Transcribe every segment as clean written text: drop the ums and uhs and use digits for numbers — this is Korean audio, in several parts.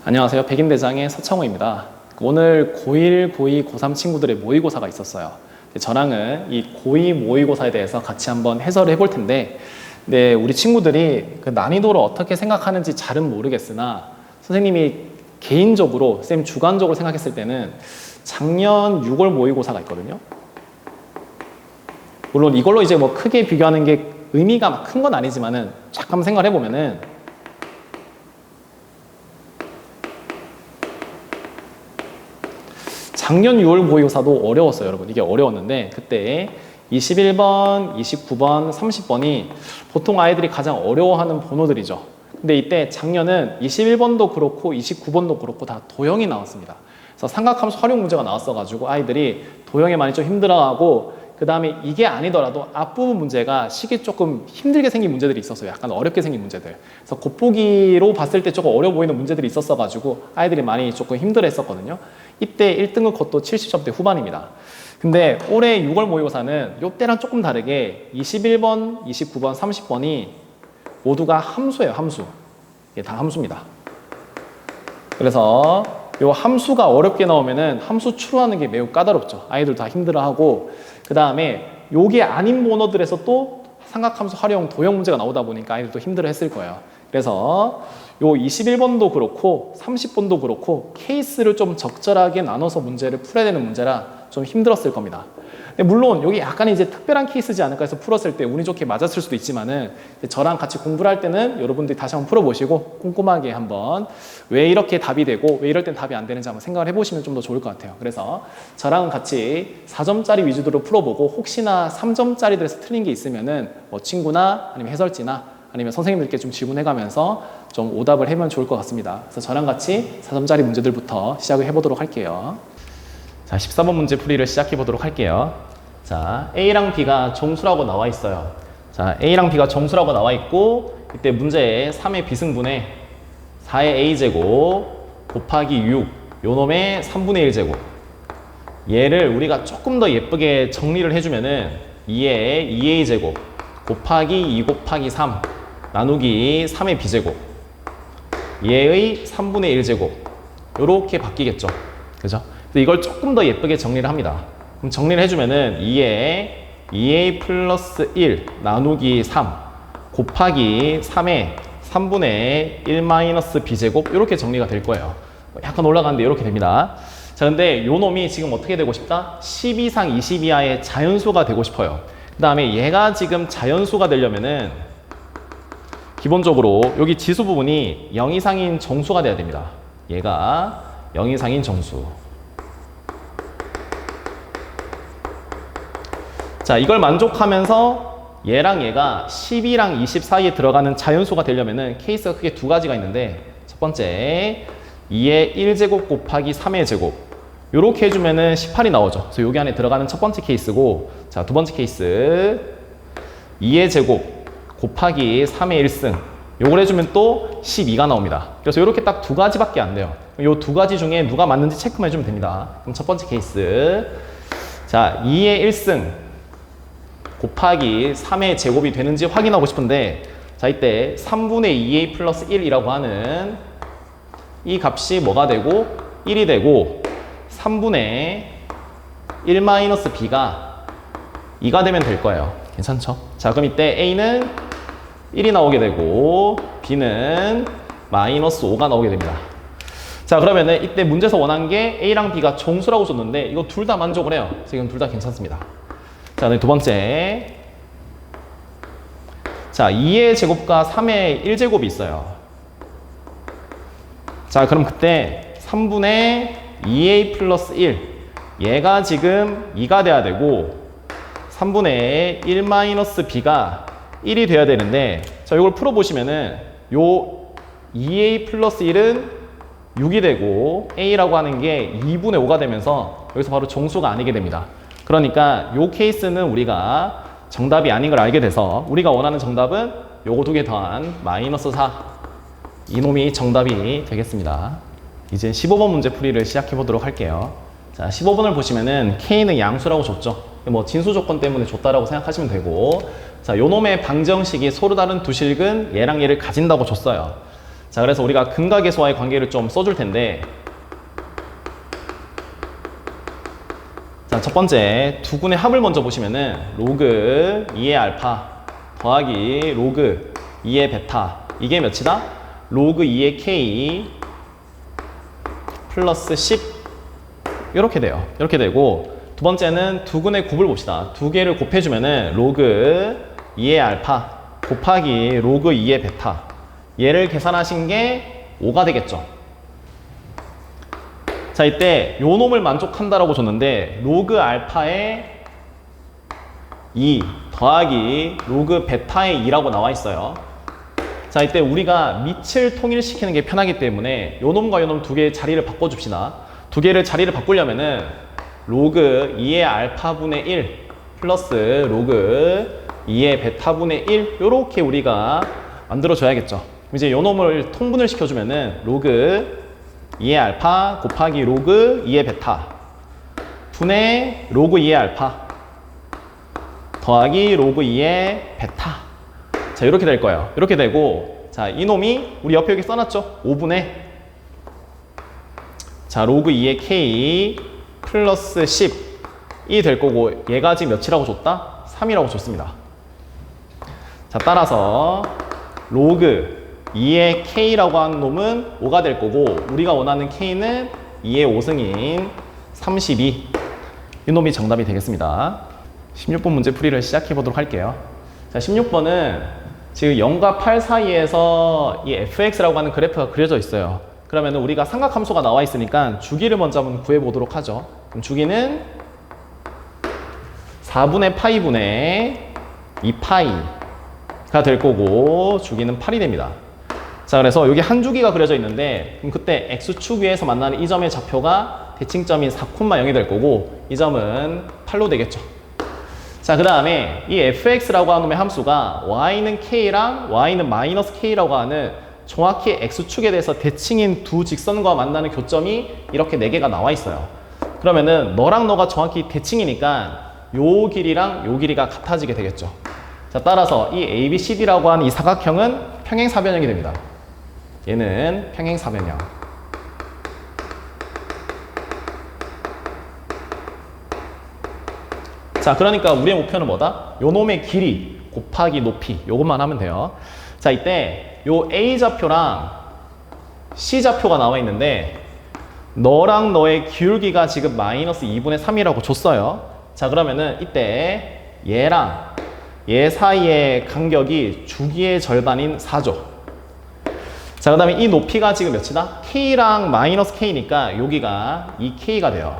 안녕하세요. 백인대장의 서창호입니다. 오늘 고1, 고2, 고3 친구들의 모의고사가 있었어요. 저랑은 이 고2 모의고사에 대해서 같이 한번 해설을 해볼 텐데, 우리 친구들이 그 난이도를 어떻게 생각하는지 잘은 모르겠으나 선생님이 개인적으로, 선생님 주관적으로 생각했을 때는 작년 6월 모의고사가 있거든요. 물론 이걸로 이제 뭐 크게 비교하는 게 의미가 막 큰 건 아니지만은 잠깐 생각을 해보면은 작년 6월 모의고사도 어려웠어요, 여러분. 이게 어려웠는데 그때 21번, 29번, 30번이 보통 아이들이 가장 어려워하는 번호들이죠. 근데 이때 작년은 21번도 그렇고 29번도 그렇고 다 도형이 나왔습니다. 그래서 삼각함수 활용 문제가 나왔어가지고 아이들이 도형에 많이 좀 힘들어하고, 그 다음에 이게 아니더라도 앞부분 문제가 식이 조금 힘들게 생긴 문제들이 있었어요. 약간 어렵게 생긴 문제들. 그래서 곱보기로 봤을 때 조금 어려워 보이는 문제들이 있었어가지고 아이들이 많이 조금 힘들어 했었거든요. 이때 1등은 그것도 70점대 후반입니다. 근데 올해 6월 모의고사는 이때랑 조금 다르게 21번, 29번, 30번이 모두가 함수예요, 함수. 이게 다 함수입니다. 그래서 이 함수가 어렵게 나오면은 함수 추론하는 게 매우 까다롭죠. 아이들 다 힘들어하고, 그 다음에 요게 아닌 번호들에서 또 삼각함수 활용 도형 문제가 나오다 보니까 아이들도 힘들어 했을 거예요. 그래서 요 21번도 그렇고 30번도 그렇고 케이스를 좀 적절하게 나눠서 문제를 풀어야 되는 문제라 좀 힘들었을 겁니다. 근데 물론 여기 약간 이제 특별한 케이스지 않을까 해서 풀었을 때 운이 좋게 맞았을 수도 있지만은, 저랑 같이 공부를 할 때는 여러분들이 다시 한번 풀어보시고 꼼꼼하게 한번 왜 이렇게 답이 되고 왜 이럴 땐 답이 안 되는지 한번 생각을 해보시면 좀 더 좋을 것 같아요. 그래서 저랑 같이 4점짜리 위주로 풀어보고 혹시나 3점짜리들에서 틀린 게 있으면은 뭐 친구나 아니면 해설지나 아니면 선생님들께 좀 질문해가면서 좀 오답을 해보면 좋을 것 같습니다. 그래서 저랑 같이 4점짜리 문제들부터 시작을 해보도록 할게요. 자, 14번 문제 풀이를 시작해 보도록 할게요. 자, A랑 B가 정수라고 나와 있어요. 자, A랑 B가 정수라고 나와 있고, 이때 문제에 3의 비승분에 4의 A제곱 곱하기 6, 요 놈의 3분의 1제곱. 얘를 우리가 조금 더 예쁘게 정리를 해주면은 2의 2A제곱 곱하기 2 곱하기 3 나누기 3의 B제곱, 얘의 3분의 1제곱, 요렇게 바뀌겠죠. 그죠? 이걸 조금 더 예쁘게 정리를 합니다. 그럼 정리를 해주면은 2에 2a 플러스 1 나누기 3 곱하기 3에 3분의 1 마이너스 b제곱, 이렇게 정리가 될 거예요. 약간 올라가는데 이렇게 됩니다. 자, 근데 요 놈이 지금 어떻게 되고 싶다? 10 이상 20 이하의 자연수가 되고 싶어요. 그 다음에 얘가 지금 자연수가 되려면은 기본적으로 여기 지수 부분이 0 이상인 정수가 돼야 됩니다. 얘가 0 이상인 정수. 자, 이걸 만족하면서 얘랑 얘가 10이랑 20 사이에 들어가는 자연수가 되려면은 케이스가 크게 두 가지가 있는데, 첫 번째 2의 1제곱 곱하기 3의 제곱, 요렇게 해주면은 18이 나오죠. 그래서 여기 안에 들어가는 첫 번째 케이스고, 자, 두 번째 케이스 2의 제곱 곱하기 3의 1승, 요걸 해주면 또 12가 나옵니다. 그래서 이렇게 딱 두 가지밖에 안 돼요. 요 두 가지 중에 누가 맞는지 체크만 해주면 됩니다. 그럼 첫 번째 케이스, 자, 2의 1승 곱하기 3의 제곱이 되는지 확인하고 싶은데, 자, 이때 3분의 2a 플러스 1이라고 하는 이 값이 뭐가 되고 1이 되고 3분의 1 마이너스 b가 2가 되면 될 거예요. 괜찮죠? 자, 그럼 이때 a는 1이 나오게 되고 b는 마이너스 5가 나오게 됩니다. 자, 그러면은 이때 문제에서 원한 게 a랑 b가 정수라고 줬는데 이거 둘 다 만족을 해요. 지금 둘 다 괜찮습니다. 자, 네, 두 번째. 자, 2의 제곱과 3의 1제곱이 있어요. 자, 그럼 그때 3분의 2a 플러스 1, 얘가 지금 2가 돼야 되고 3분의 1 마이너스 b가 1이 돼야 되는데, 자, 이걸 풀어보시면은 요 2a 플러스 1은 6이 되고 a라고 하는 게 2분의 5가 되면서 여기서 바로 정수가 아니게 됩니다. 그러니까 요 케이스는 우리가 정답이 아닌 걸 알게 돼서 우리가 원하는 정답은 요거 두 개 더한 마이너스 4, 이놈이 정답이 되겠습니다. 이제 15번 문제 풀이를 시작해 보도록 할게요. 자, 15번을 보시면은 K는 양수라고 줬죠. 뭐 진수 조건 때문에 줬다라고 생각하시면 되고, 자, 요 놈의 방정식이 서로 다른 두 실근 얘랑 얘를 가진다고 줬어요. 자, 그래서 우리가 근각의수와의 관계를 좀 써줄 텐데, 자, 첫 번째 두 군의 합을 먼저 보시면은 로그 2의 알파 더하기 로그 2의 베타, 이게 몇이다? 로그 2의 K 플러스 10 이렇게 돼요. 이렇게 되고, 두 번째는 두군의 곱을 봅시다. 두 개를 곱해주면은 로그 2의 알파 곱하기 로그 2의 베타, 얘를 계산하신 게 5가 되겠죠. 자, 이때 요 놈을 만족한다라고 줬는데 로그 알파의 2 더하기 로그 베타의 2라고 나와 있어요. 자, 이때 우리가 밑을 통일시키는 게 편하기 때문에 요 놈과 요 놈 두 개의 자리를 바꿔줍시다. 두 개를 자리를 바꾸려면은 로그 2의 알파분의 1 플러스 로그 2의 베타분의 1 요렇게 우리가 만들어줘야겠죠. 이제 요 놈을 통분을 시켜주면은 로그 2의 알파 곱하기 로그 2의 베타 분의 로그 2의 알파 더하기 로그 2의 베타. 자, 이렇게 될 거예요. 이렇게 되고, 자, 이놈이 우리 옆에 여기 써놨죠? 5분의 자, 로그 2의 K 플러스 10이 될 거고, 얘가 지금 몇이라고 줬다? 3이라고 줬습니다. 자, 따라서 로그 2의 K라고 하는 놈은 5가 될 거고, 우리가 원하는 K는 2의 5승인 32. 이 놈이 정답이 되겠습니다. 16번 문제 풀이를 시작해 보도록 할게요. 자, 16번은 지금 0과 8 사이에서 이 fx라고 하는 그래프가 그려져 있어요. 그러면 우리가 삼각함수가 나와 있으니까 주기를 먼저 한번 구해 보도록 하죠. 그럼 주기는 4분의 파이분의 2파이가 될 거고, 주기는 8이 됩니다. 자, 그래서 여기 한 주기가 그려져 있는데, 그럼 그때 x축 위에서 만나는 이 점의 좌표가 대칭점인 4,0이 될 거고, 이 점은 8로 되겠죠. 자, 그 다음에 이 fx라고 하는 놈의 함수가 y는 k랑 y는 마이너스 k라고 하는 정확히 x축에 대해서 대칭인 두 직선과 만나는 교점이 이렇게 4개가 나와 있어요. 그러면은 너랑 너가 정확히 대칭이니까 요 길이랑 요 길이가 같아지게 되겠죠. 자, 따라서 이 ABCD라고 하는 이 사각형은 평행사변형이 됩니다. 얘는 평행사변형. 자, 그러니까 우리의 목표는 뭐다? 요 놈의 길이 곱하기 높이, 요것만 하면 돼요. 자, 이때 요 A좌표랑 C좌표가 나와 있는데, 너랑 너의 기울기가 지금 마이너스 2분의 3이라고 줬어요. 자, 그러면은 이때 얘랑 얘 사이의 간격이 주기의 절반인 4죠. 자, 그 다음에 이 높이가 지금 몇이다? K랑 마이너스 K니까 여기가 2K가 돼요.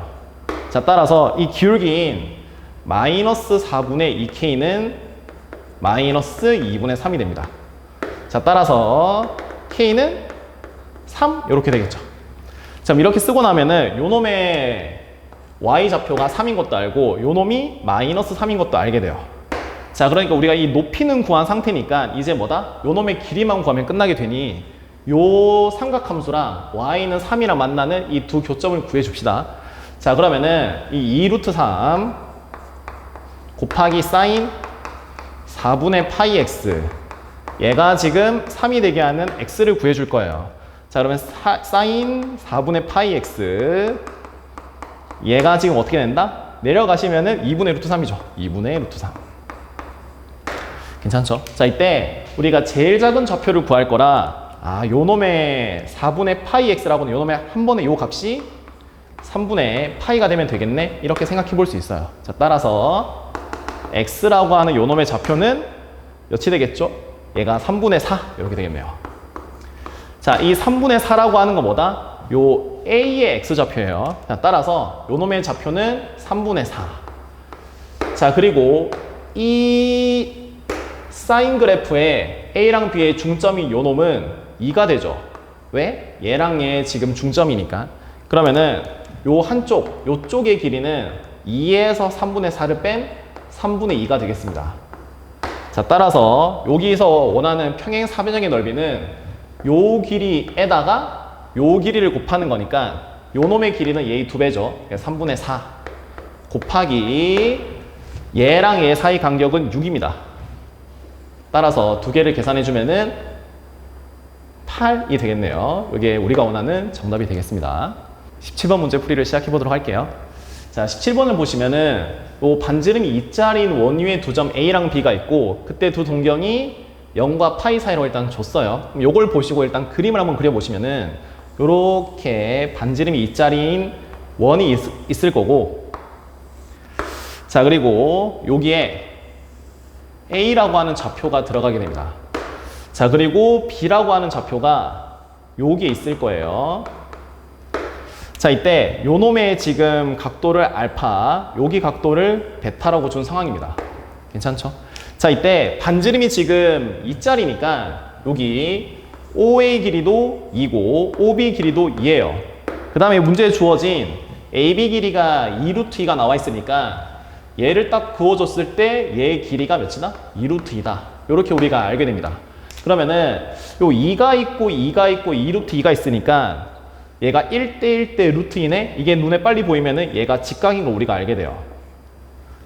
자, 따라서 이 기울기인 마이너스 4분의 2K는 마이너스 2분의 3이 됩니다. 자, 따라서 K는 3 이렇게 되겠죠. 자, 이렇게 쓰고 나면은 요 놈의 Y좌표가 3인 것도 알고 요 놈이 마이너스 3인 것도 알게 돼요. 자, 그러니까 우리가 이 높이는 구한 상태니까 이제 뭐다? 요 놈의 길이만 구하면 끝나게 되니 요 삼각함수랑 Y는 3이랑 만나는 이 두 교점을 구해 줍시다. 자, 그러면은 이 2루트 3 곱하기 사인 4분의 파이 x, 얘가 지금 3이 되게 하는 x를 구해줄 거예요. 자, 그러면 사인 4분의 파이 x, 얘가 지금 어떻게 된다? 내려가시면은 2분의 루트 3이죠. 2분의 루트 3. 괜찮죠? 자, 이때 우리가 제일 작은 좌표를 구할 거라, 요 놈의 4분의 파이 x라고 하는 요 놈의 한 번에 요 값이 3분의 파이가 되면 되겠네? 이렇게 생각해 볼 수 있어요. 자, 따라서 x라고 하는 요 놈의 좌표는 몇이 되겠죠? 얘가 3분의 4 이렇게 되겠네요. 자, 이 3분의 4라고 하는 건 뭐다? 요 a의 x좌표예요. 자, 따라서 요 놈의 좌표는 3분의 4. 자, 그리고 이 사인 그래프의 a랑 b의 중점이 요 놈은 2가 되죠. 왜? 얘랑 얘 지금 중점이니까. 그러면은 요 한쪽, 요쪽의 길이는 2에서 3분의 4를 뺀 3분의 2가 되겠습니다. 자, 따라서 여기서 원하는 평행사변형의 넓이는 요 길이에다가 요 길이를 곱하는 거니까 요 놈의 길이는 얘의 2배죠. 3분의 4 곱하기 얘랑 얘 사이 간격은 6입니다. 따라서 두 개를 계산해 주면은 18이 되겠네요. 이게 우리가 원하는 정답이 되겠습니다. 17번 문제 풀이를 시작해 보도록 할게요. 자, 17번을 보시면은 요 반지름이 2짜리인 원위에 두 점 A랑 B가 있고 그때 두 동경이 0과 파이 사이로 일단 줬어요. 그럼 요걸 보시고 일단 그림을 한번 그려보시면은 요렇게 반지름이 2짜리인 원이 있을 거고, 자, 그리고 여기에 A라고 하는 좌표가 들어가게 됩니다. 자, 그리고 B라고 하는 좌표가 여기에 있을 거예요. 자, 이때 요 놈의 지금 각도를 알파, 여기 각도를 베타라고 준 상황입니다. 괜찮죠? 자, 이때 반지름이 지금 2짜리니까 여기 OA 길이도 2고 OB 길이도 2예요. 그 다음에 문제에 주어진 AB 길이가 2루트 2가 나와 있으니까 얘를 딱 그어줬을 때 얘의 길이가 몇이다? 2루트 2다. 이렇게 우리가 알게 됩니다. 그러면은 요 2가 있고 2가 있고 2루트 2가 있으니까 얘가 1대 1대 루트 2네? 이게 눈에 빨리 보이면은 얘가 직각인 걸 우리가 알게 돼요.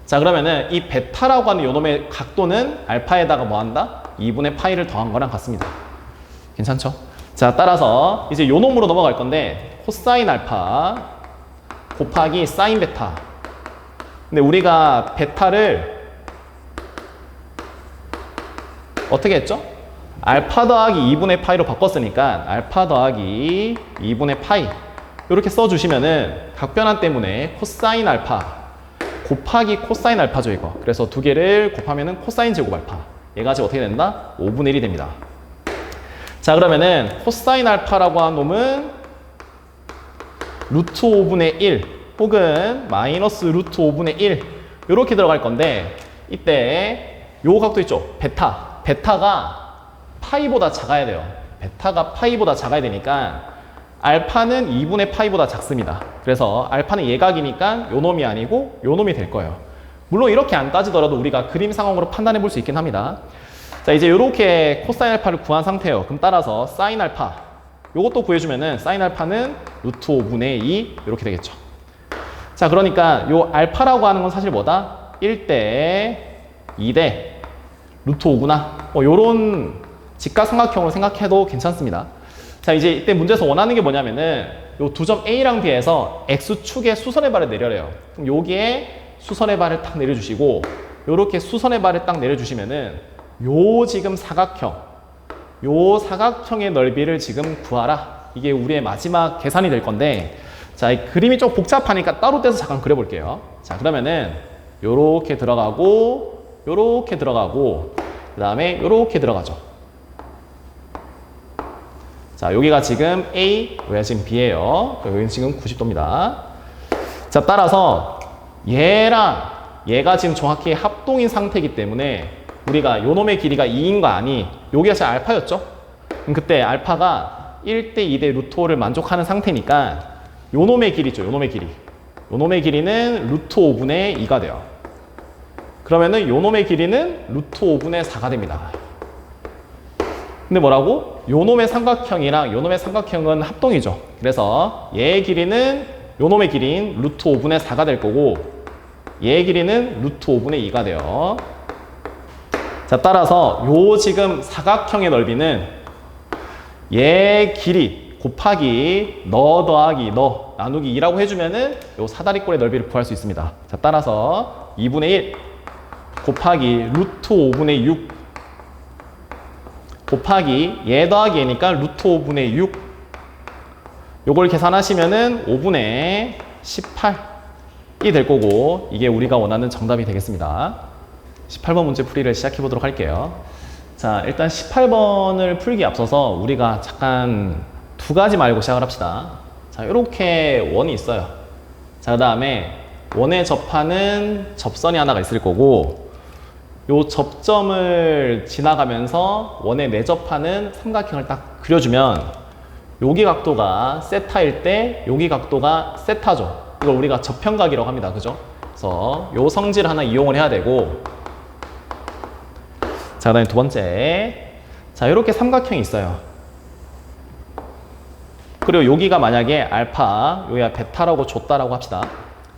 자, 그러면은 이 베타라고 하는 요놈의 각도는 알파에다가 뭐 한다? 2분의 파이를 더한 거랑 같습니다. 괜찮죠? 자, 따라서 이제 요놈으로 넘어갈 건데 코사인 알파 곱하기 사인 베타. 근데 우리가 베타를 어떻게 했죠? 알파 더하기 2분의 파이로 바꿨으니까 알파 더하기 2분의 파이 이렇게 써주시면은 각변환 때문에 코사인 알파 곱하기 코사인 알파죠, 이거. 그래서 두 개를 곱하면은 코사인 제곱 알파. 얘가 지금 어떻게 된다? 5분의 1이 됩니다. 자, 그러면은 코사인 알파라고 한 놈은 루트 5분의 1 혹은 마이너스 루트 5분의 1 이렇게 들어갈 건데 이때 요 각도 있죠? 베타. 베타가 파이보다 작아야 돼요. 베타가 파이보다 작아야 되니까 알파는 2분의 파이보다 작습니다. 그래서 알파는 예각이니까 요 놈이 아니고 요 놈이 될 거예요. 물론 이렇게 안 따지더라도 우리가 그림 상황으로 판단해 볼 수 있긴 합니다. 자, 이제 이렇게 코사인 알파를 구한 상태예요. 그럼 따라서 사인 알파 요것도 구해주면은 사인 알파는 루트 5분의 2 이렇게 되겠죠. 자, 그러니까 요 알파라고 하는 건 사실 뭐다? 1대 2대 루트 5구나. 요런 직각삼각형으로 생각해도 괜찮습니다. 자, 이제 이때 문제에서 원하는 게 뭐냐면은 요 두 점 A랑 B에서 X축의 수선의 발을 내려래요. 그럼 여기에 수선의 발을 딱 내려주시고 요렇게 수선의 발을 딱 내려주시면은 요 지금 사각형 요 사각형의 넓이를 지금 구하라. 이게 우리의 마지막 계산이 될 건데, 자, 이 그림이 좀 복잡하니까 따로 떼서 잠깐 그려볼게요. 자, 그러면은 요렇게 들어가고 요렇게 들어가고 그 다음에 요렇게 들어가죠. 자, 여기가 지금 A, 여기가 지금 B예요. 여기는 지금 90도입니다. 자, 따라서 얘랑 얘가 지금 정확히 합동인 상태이기 때문에 우리가 요놈의 길이가 2인 거 아니, 여기가 지금 알파였죠? 그럼 그때 알파가 1대 2대 루트 5를 만족하는 상태니까 요놈의 길이죠, 요놈의 길이. 요놈의 길이는 루트 5분의 2가 돼요. 그러면은 요놈의 길이는 루트 5분의 4가 됩니다. 근데 뭐라고? 요놈의 삼각형이랑 요놈의 삼각형은 합동이죠. 그래서 얘의 길이는 요놈의 길이인 루트 5분의 4가 될 거고 얘의 길이는 루트 5분의 2가 돼요. 자, 따라서 요 지금 사각형의 넓이는 얘 길이 곱하기 너 더하기 너 나누기 2라고 해주면은 요 사다리꼴의 넓이를 구할 수 있습니다. 자, 따라서 2분의 1 곱하기 루트 5분의 6 곱하기 얘 더하기 얘니까 루트 5분의 6 요걸 계산하시면은 5분의 18이 될 거고 이게 우리가 원하는 정답이 되겠습니다. 18번 문제 풀이를 시작해 보도록 할게요. 자, 일단 18번을 풀기 앞서서 우리가 잠깐 두 가지 말고 시작을 합시다. 자, 이렇게 원이 있어요. 자, 그 다음에 원에 접하는 접선이 하나가 있을 거고 요 접점을 지나가면서 원에 내접하는 삼각형을 딱 그려주면 여기 각도가 세타일 때 여기 각도가 세타죠. 이걸 우리가 접형각이라고 합니다. 그죠? 그래서 요 성질 하나 이용을 해야 되고, 자, 그 다음에 두 번째, 자, 이렇게 삼각형이 있어요. 그리고 여기가 만약에 알파, 여기가 베타라고 줬다라고 합시다.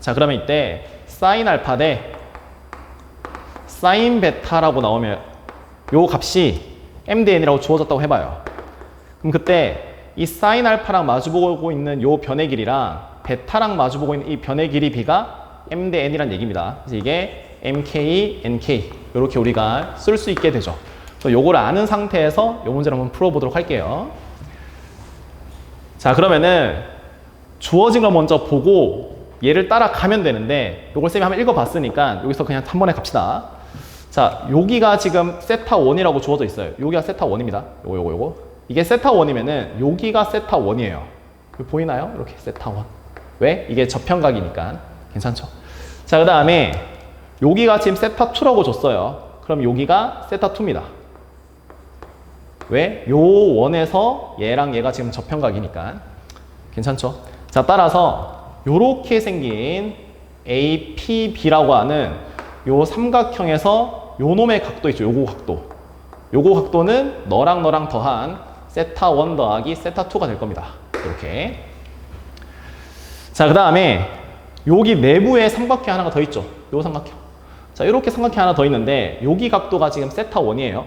자, 그러면 이때 사인 알파 대 사인 베타라고 나오면 요 값이 m 대 n이라고 주어졌다고 해봐요. 그럼 그때 이 사인 알파랑 마주보고 있는 요 변의 길이랑 베타랑 마주보고 있는 이 변의 길이 b가 m 대 n이란 얘기입니다. 그래서 이게 mk, nk 이렇게 우리가 쓸 수 있게 되죠. 그래서 요거를 아는 상태에서 요 문제를 한번 풀어보도록 할게요. 자, 그러면은 주어진 걸 먼저 보고 얘를 따라가면 되는데 요걸 쌤이 한번 읽어봤으니까 여기서 그냥 한 번에 갑시다. 자, 여기가 지금 세타 1이라고 주어져 있어요. 여기가 세타 1입니다. 요거. 이게 세타 1이면은 여기가 세타 1이에요. 보이나요? 이렇게 세타 1. 왜? 이게 저평각이니까. 괜찮죠? 자, 그 다음에 여기가 지금 세타 2라고 줬어요. 그럼 여기가 세타 2입니다. 왜? 요 원에서 얘랑 얘가 지금 저평각이니까. 괜찮죠? 자, 따라서 요렇게 생긴 APB라고 하는 요 삼각형에서 요 놈의 각도 있죠. 요거 각도. 요거 각도는 너랑 너랑 더한 세타 1 더하기 세타 2가 될 겁니다. 이렇게. 자, 그 다음에 여기 내부에 삼각형 하나가 더 있죠. 요 삼각형. 자, 이렇게 삼각형 하나 더 있는데 여기 각도가 지금 세타 1이에요.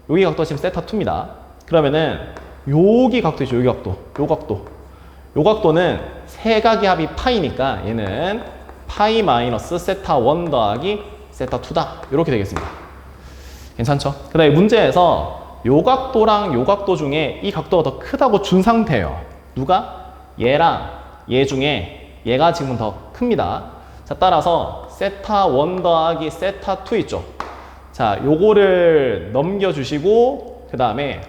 여기 각도가 지금 세타 2입니다. 그러면은 여기 각도 있죠. 여기 각도. 요 각도. 요 각도는 세 각의 합이 파이니까 얘는 파이 마이너스 세타 1 더하기 세타 2다. 이렇게 되겠습니다. 괜찮죠? 그 다음에 문제에서 요 각도랑 요 각도 중에 이 각도가 더 크다고 준 상태예요. 누가? 얘랑 얘 중에 얘가 지금 더 큽니다. 자, 따라서 세타 1 더하기 세타 2 있죠? 자, 요거를 넘겨주시고 그 다음에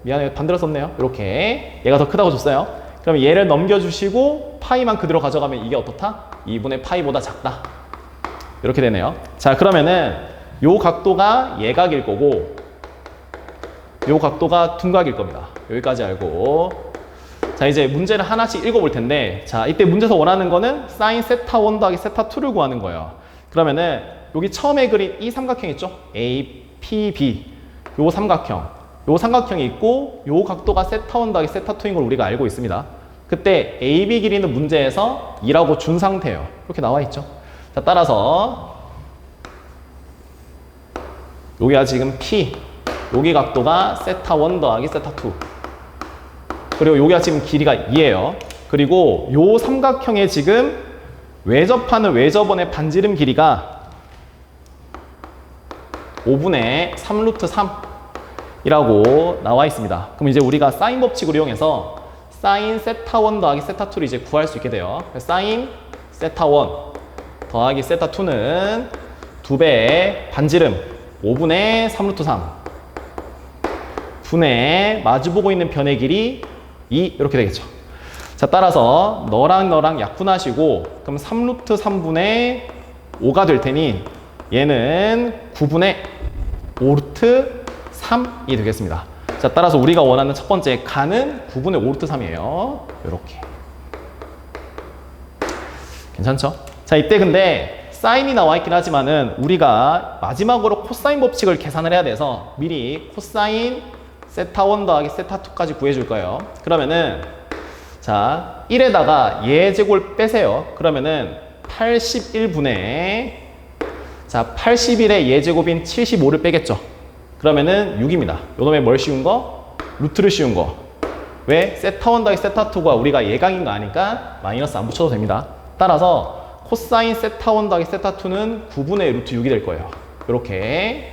미안해요. 반대로 썼네요. 이렇게 얘가 더 크다고 줬어요. 그럼 얘를 넘겨주시고 파이만 그대로 가져가면 이게 어떻다? 2분의 파이보다 작다. 이렇게 되네요. 자, 그러면은 요 각도가 예각일 거고 요 각도가 둔각일 겁니다. 여기까지 알고. 자, 이제 문제를 하나씩 읽어볼 텐데, 자, 이때 문제에서 원하는 거는 사인 세타 1 더하기 세타 2를 구하는 거예요. 그러면은 여기 처음에 그린 이 삼각형 있죠? A, P, B. 요 삼각형. 요 삼각형이 있고 요 각도가 세타 1 더하기 세타 2인 걸 우리가 알고 있습니다. 그때 AB 길이는 문제에서 2라고 준 상태예요. 이렇게 나와 있죠. 자, 따라서 여기가 지금 P, 여기 각도가 세타 1 더하기 세타 2. 그리고 여기가 지금 길이가 2예요. 그리고 요 삼각형에 지금 외접하는 외접원의 반지름 길이가 5분의 3 루트 3이라고 나와 있습니다. 그럼 이제 우리가 사인 법칙을 이용해서 사인 세타 1 더하기 세타 2를 이제 구할 수 있게 돼요. 사인 세타 1 더하기 세타 2는 2배의 반지름 5분의 3 루트 3 분의 마주보고 있는 변의 길이 2 이렇게 되겠죠. 자, 따라서 너랑 너랑 약분하시고 그럼 3 루트 3분의 5가 될 테니 얘는 9분의 5 루트 3이 되겠습니다. 자, 따라서 우리가 원하는 첫 번째 가는 9분의 5 루트 3이에요. 이렇게. 괜찮죠? 자, 이때 근데 사인이 나와 있긴 하지만은 우리가 마지막으로 코사인 법칙을 계산을 해야 돼서 미리 코사인 세타 1 더하기 세타 2까지 구해줄 거예요. 그러면은 자, 1에다가 얘 제곱을 빼세요. 그러면은 81분의 자, 81의 얘 제곱인 75를 빼겠죠. 그러면은 6입니다. 요 놈의 뭘 씌운 거? 루트를 씌운 거. 왜? 세타 1 더하기 세타 2가 우리가 예각인 거 아니까 마이너스 안 붙여도 됩니다. 따라서 코사인 세타 1 더하기 세타 2는 9분의 루트 6이 될 거예요. 요렇게.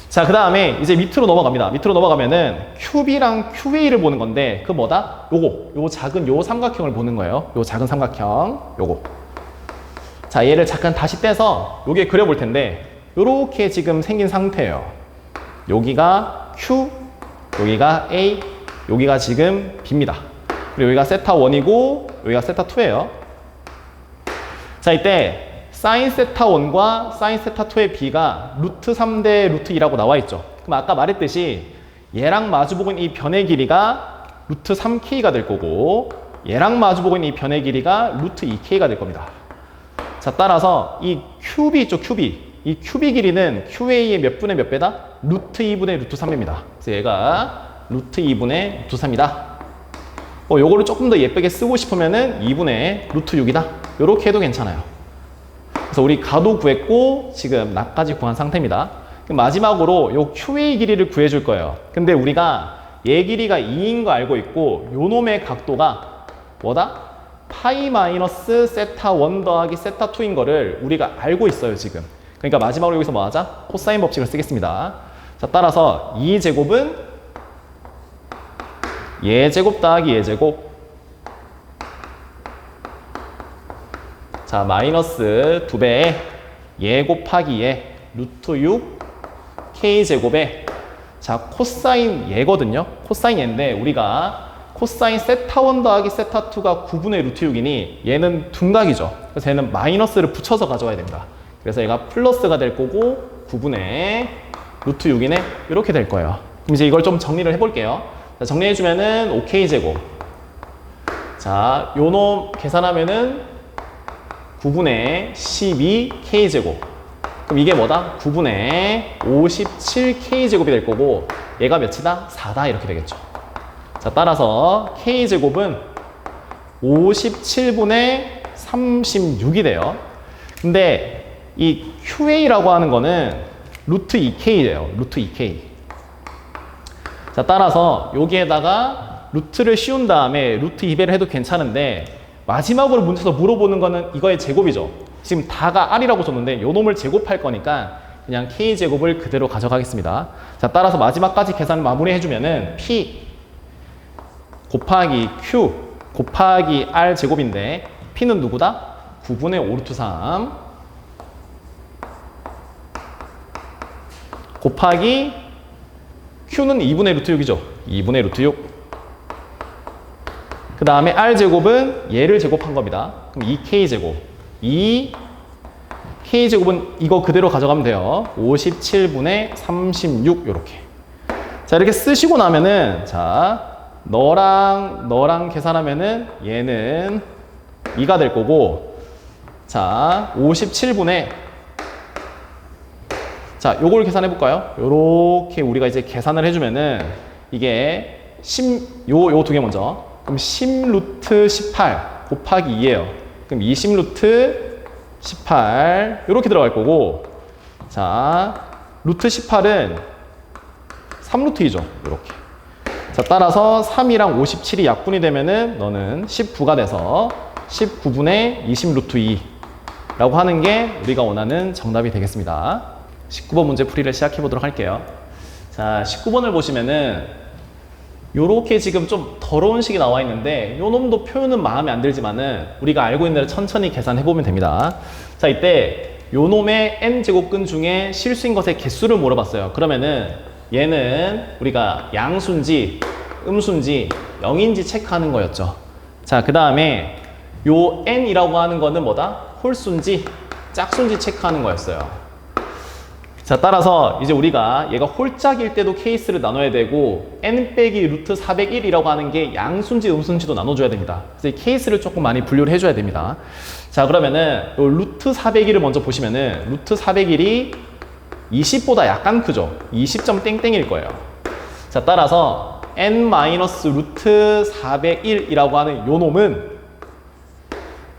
자, 그 다음에 이제 밑으로 넘어갑니다. 밑으로 넘어가면은 QB랑 QA를 보는 건데 그 뭐다? 요거 작은 요 삼각형을 보는 거예요. 요 작은 삼각형 요거. 자, 얘를 잠깐 다시 떼서 요게 그려볼 텐데 요렇게 지금 생긴 상태예요. 여기가 Q, 여기가 A, 여기가 지금 B입니다. 그리고 여기가 세타 1이고 여기가 세타 2예요. 자, 이때 사인 세타 1과 사인 세타 2의 B가 루트 3대 루트 2라고 나와 있죠. 그럼 아까 말했듯이 얘랑 마주보고 있는 이 변의 길이가 루트 3K가 될 거고 얘랑 마주보고 있는 이 변의 길이가 루트 2K가 될 겁니다. 자, 따라서 이 QB 있죠, QB. 이 QB 길이는 QA의 몇 분의 몇 배다? 루트 2분의 루트 3입니다. 그래서 얘가 루트 2분의 루트 3이다. 요거를 조금 더 예쁘게 쓰고 싶으면은 2분의 루트 6이다. 요렇게 해도 괜찮아요. 그래서 우리 가도 구했고 지금 나까지 구한 상태입니다. 그럼 마지막으로 요 QA 길이를 구해줄 거예요. 근데 우리가 얘 길이가 2인 거 알고 있고 요 놈의 각도가 뭐다? 파이 마이너스 세타 1 더하기 세타 2인 거를 우리가 알고 있어요 지금. 그러니까 마지막으로 여기서 뭐 하자? 코사인 법칙을 쓰겠습니다. 자, 따라서 2제곱은 얘 제곱 더하기 얘 제곱. 자, 마이너스 2배에 얘 곱하기 얘 루트 6 k제곱에 자, 코사인 얘거든요. 코사인 얘인데 우리가 코사인 세타 1 더하기 세타 2가 9분의 루트 6이니 얘는 둔각이죠. 그래서 얘는 마이너스를 붙여서 가져와야 됩니다. 그래서 얘가 플러스가 될 거고 9분의 루트 6이네 이렇게 될 거예요. 그럼 이제 이걸 좀 정리를 해볼게요. 자, 정리해주면은 5k제곱. 자, 요 놈 계산하면은 9분의 12k제곱. 그럼 이게 뭐다? 9분의 57k제곱이 될 거고 얘가 몇이다? 4다 이렇게 되겠죠. 자, 따라서 k제곱은 57분의 36이 돼요. 근데 이 QA라고 하는 거는 루트 2K예요. 루트 2K. 자, 따라서 여기에다가 루트를 씌운 다음에 루트 2배를 해도 괜찮은데 마지막으로 문제에서 물어보는 거는 이거의 제곱이죠. 지금 다가 R이라고 줬는데 요 놈을 제곱할 거니까 그냥 K제곱을 그대로 가져가겠습니다. 자, 따라서 마지막까지 계산을 마무리해주면은 P 곱하기 Q 곱하기 R 제곱인데 P는 누구다? 9분의 5 루트 3 곱하기 Q는 2분의 루트 6이죠. 2분의 루트 6. 그 다음에 R제곱은 얘를 제곱한 겁니다. 그럼 2K제곱. 2K제곱은 이거 그대로 가져가면 돼요. 57분의 36 요렇게. 자, 이렇게 쓰시고 나면은 자, 너랑 계산하면은 얘는 2가 될 거고 자, 57분의 자, 요걸 계산해 볼까요? 요렇게 우리가 이제 계산을 해주면은 이게 요 두 개 먼저. 그럼 10 루트 18 곱하기 2예요. 그럼 20 루트 18 요렇게 들어갈 거고 자, 루트 18은 3 루트 2죠. 요렇게. 자, 따라서 3이랑 57이 약분이 되면은 너는 19가 돼서 19분의 20 루트 2라고 하는 게 우리가 원하는 정답이 되겠습니다. 19번 문제 풀이를 시작해 보도록 할게요. 자, 19번을 보시면은 요렇게 지금 좀 더러운 식이 나와 있는데 요 놈도 표현은 마음에 안 들지만은 우리가 알고 있는 대로 천천히 계산해 보면 됩니다. 자, 이때 요 놈의 n제곱근 중에 실수인 것의 개수를 물어봤어요. 그러면은 얘는 우리가 양수인지 음수인지 0인지 체크하는 거였죠. 자, 그 다음에 요 n이라고 하는 거는 뭐다? 홀수인지 짝수인지 체크하는 거였어요. 자, 따라서 이제 우리가 얘가 홀짝일 때도 케이스를 나눠야 되고 n 빼기 루트 401이라고 하는 게 양수인지 음수인지도 나눠줘야 됩니다. 그래서 이 케이스를 조금 많이 분류를 해줘야 됩니다. 자, 그러면은 요 루트 401을 먼저 보시면은 루트 401이 20보다 약간 크죠. 20점 땡땡일 거예요. 자, 따라서 n 마이너스 루트 401이라고 하는 요 놈은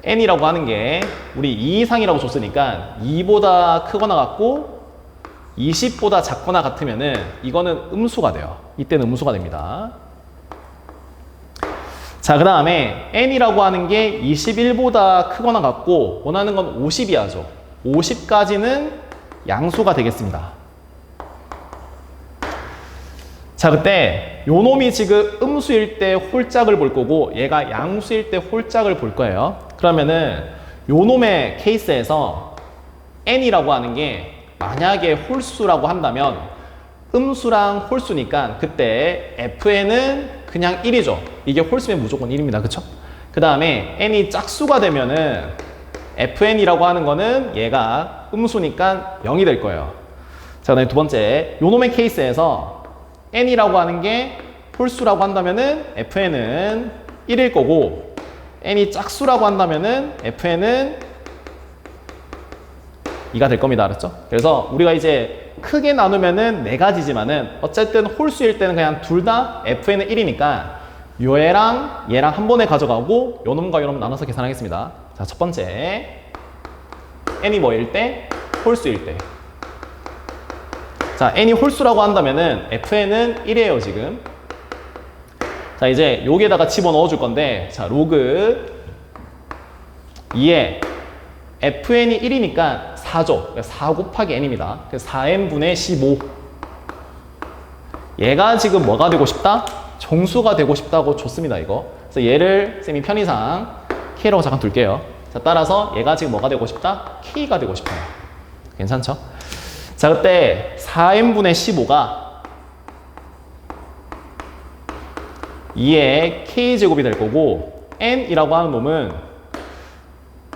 n이라고 하는 게 우리 2 이상이라고 줬으니까 2보다 크거나 같고 20보다 작거나 같으면은 이거는 음수가 돼요. 이때는 음수가 됩니다. 자, 그 다음에 n이라고 하는 게 21보다 크거나 같고 원하는 건 50이야죠. 50까지는 양수가 되겠습니다. 자, 그때 요 놈이 지금 음수일 때 홀짝을 볼 거고 얘가 양수일 때 홀짝을 볼 거예요. 그러면은 요 놈의 케이스에서 n이라고 하는 게 만약에 홀수라고 한다면 음수랑 홀수니까 그때 fn은 그냥 1이죠. 이게 홀수면 무조건 1입니다. 그쵸? 그 다음에 n이 짝수가 되면은 fn이라고 하는 거는 얘가 음수니까 0이 될 거예요. 자, 그다음에 두 번째 요 놈의 케이스에서 n이라고 하는 게 홀수라고 한다면은 fn은 1일 거고 n이 짝수라고 한다면은 fn은 2가 될 겁니다. 알았죠? 그래서 우리가 이제 크게 나누면은 네 가지지만은 어쨌든 홀수일 때는 그냥 둘 다 fn은 1이니까 얘랑 얘랑 한 번에 가져가고 요 놈과 요 놈 나눠서 계산하겠습니다. 자, 첫 번째 n이 뭐일 때? 홀수일 때. 자, n이 홀수라고 한다면은 fn은 1이에요, 지금. 자, 이제 여기에다가 집어넣어 줄 건데, 자, 로그 2에 fn이 1이니까 4죠. 4 곱하기 n입니다. 그래서 4n분의 15. 얘가 지금 뭐가 되고 싶다? 정수가 되고 싶다고 줬습니다, 이거. 그래서 얘를 쌤이 편의상 k라고 잠깐 둘게요. 자, 따라서 얘가 지금 뭐가 되고 싶다? k가 되고 싶어요. 괜찮죠? 자, 그때 4n분의 15가 2의 k제곱이 될 거고, n이라고 하는 놈은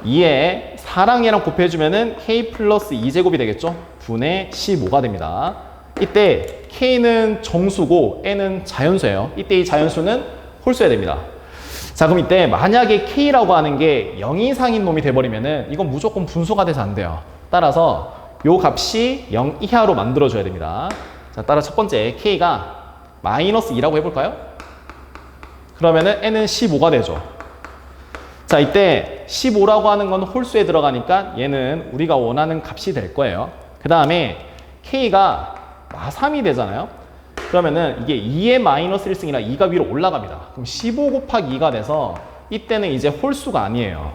2에 4랑 얘랑 곱해주면은 k 플러스 2제곱이 되겠죠? 분의 15가 됩니다. 이때 k는 정수고 n은 자연수예요. 이때 이 자연수는 홀수해야 됩니다. 자, 그럼 이때 만약에 k라고 하는 게 0 이상인 놈이 돼버리면은 이건 무조건 분수가 돼서 안 돼요. 따라서 요 값이 0 이하로 만들어줘야 됩니다. 자, 따라 첫 번째 k가 마이너스 2라고 해볼까요? 그러면은 n은 15가 되죠. 자, 이때 15라고 하는 건 홀수에 들어가니까 얘는 우리가 원하는 값이 될 거예요. 그 다음에 k가 마3이 되잖아요. 그러면은 이게 2의 마이너스 1승이라 2가 위로 올라갑니다. 그럼 15 곱하기 2가 돼서 이때는 이제 홀수가 아니에요.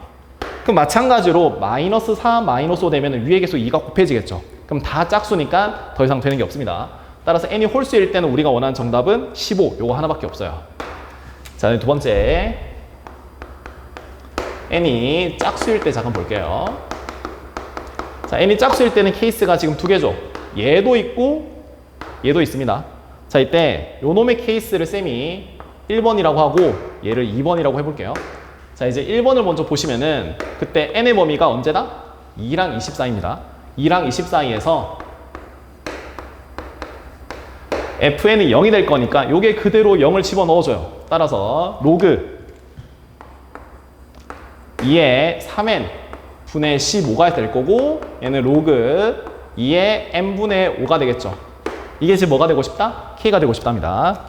그럼 마찬가지로 마이너스 4, 마이너스 5 되면 위에 계속 2가 곱해지겠죠. 그럼 다 짝수니까 더 이상 되는 게 없습니다. 따라서 n이 홀수일 때는 우리가 원하는 정답은 15, 요거 하나밖에 없어요. 자, 두 번째 n이 짝수일 때 잠깐 볼게요. 자, n이 짝수일 때는 케이스가 지금 두 개죠. 얘도 있고 얘도 있습니다. 자, 이때 요 놈의 케이스를 쌤이 1번이라고 하고 얘를 2번이라고 해볼게요. 자, 이제 1번을 먼저 보시면은 그때 n의 범위가 언제다? 2랑 20 사이입니다. 2랑 20 사이에서 fn이 0이 될 거니까 요게 그대로 0을 집어넣어줘요. 따라서 로그 2의 3n 분의 15가 될 거고, 얘는 로그 2의 n분의 5가 되겠죠. 이게 지금 뭐가 되고 싶다? k가 되고 싶답니다.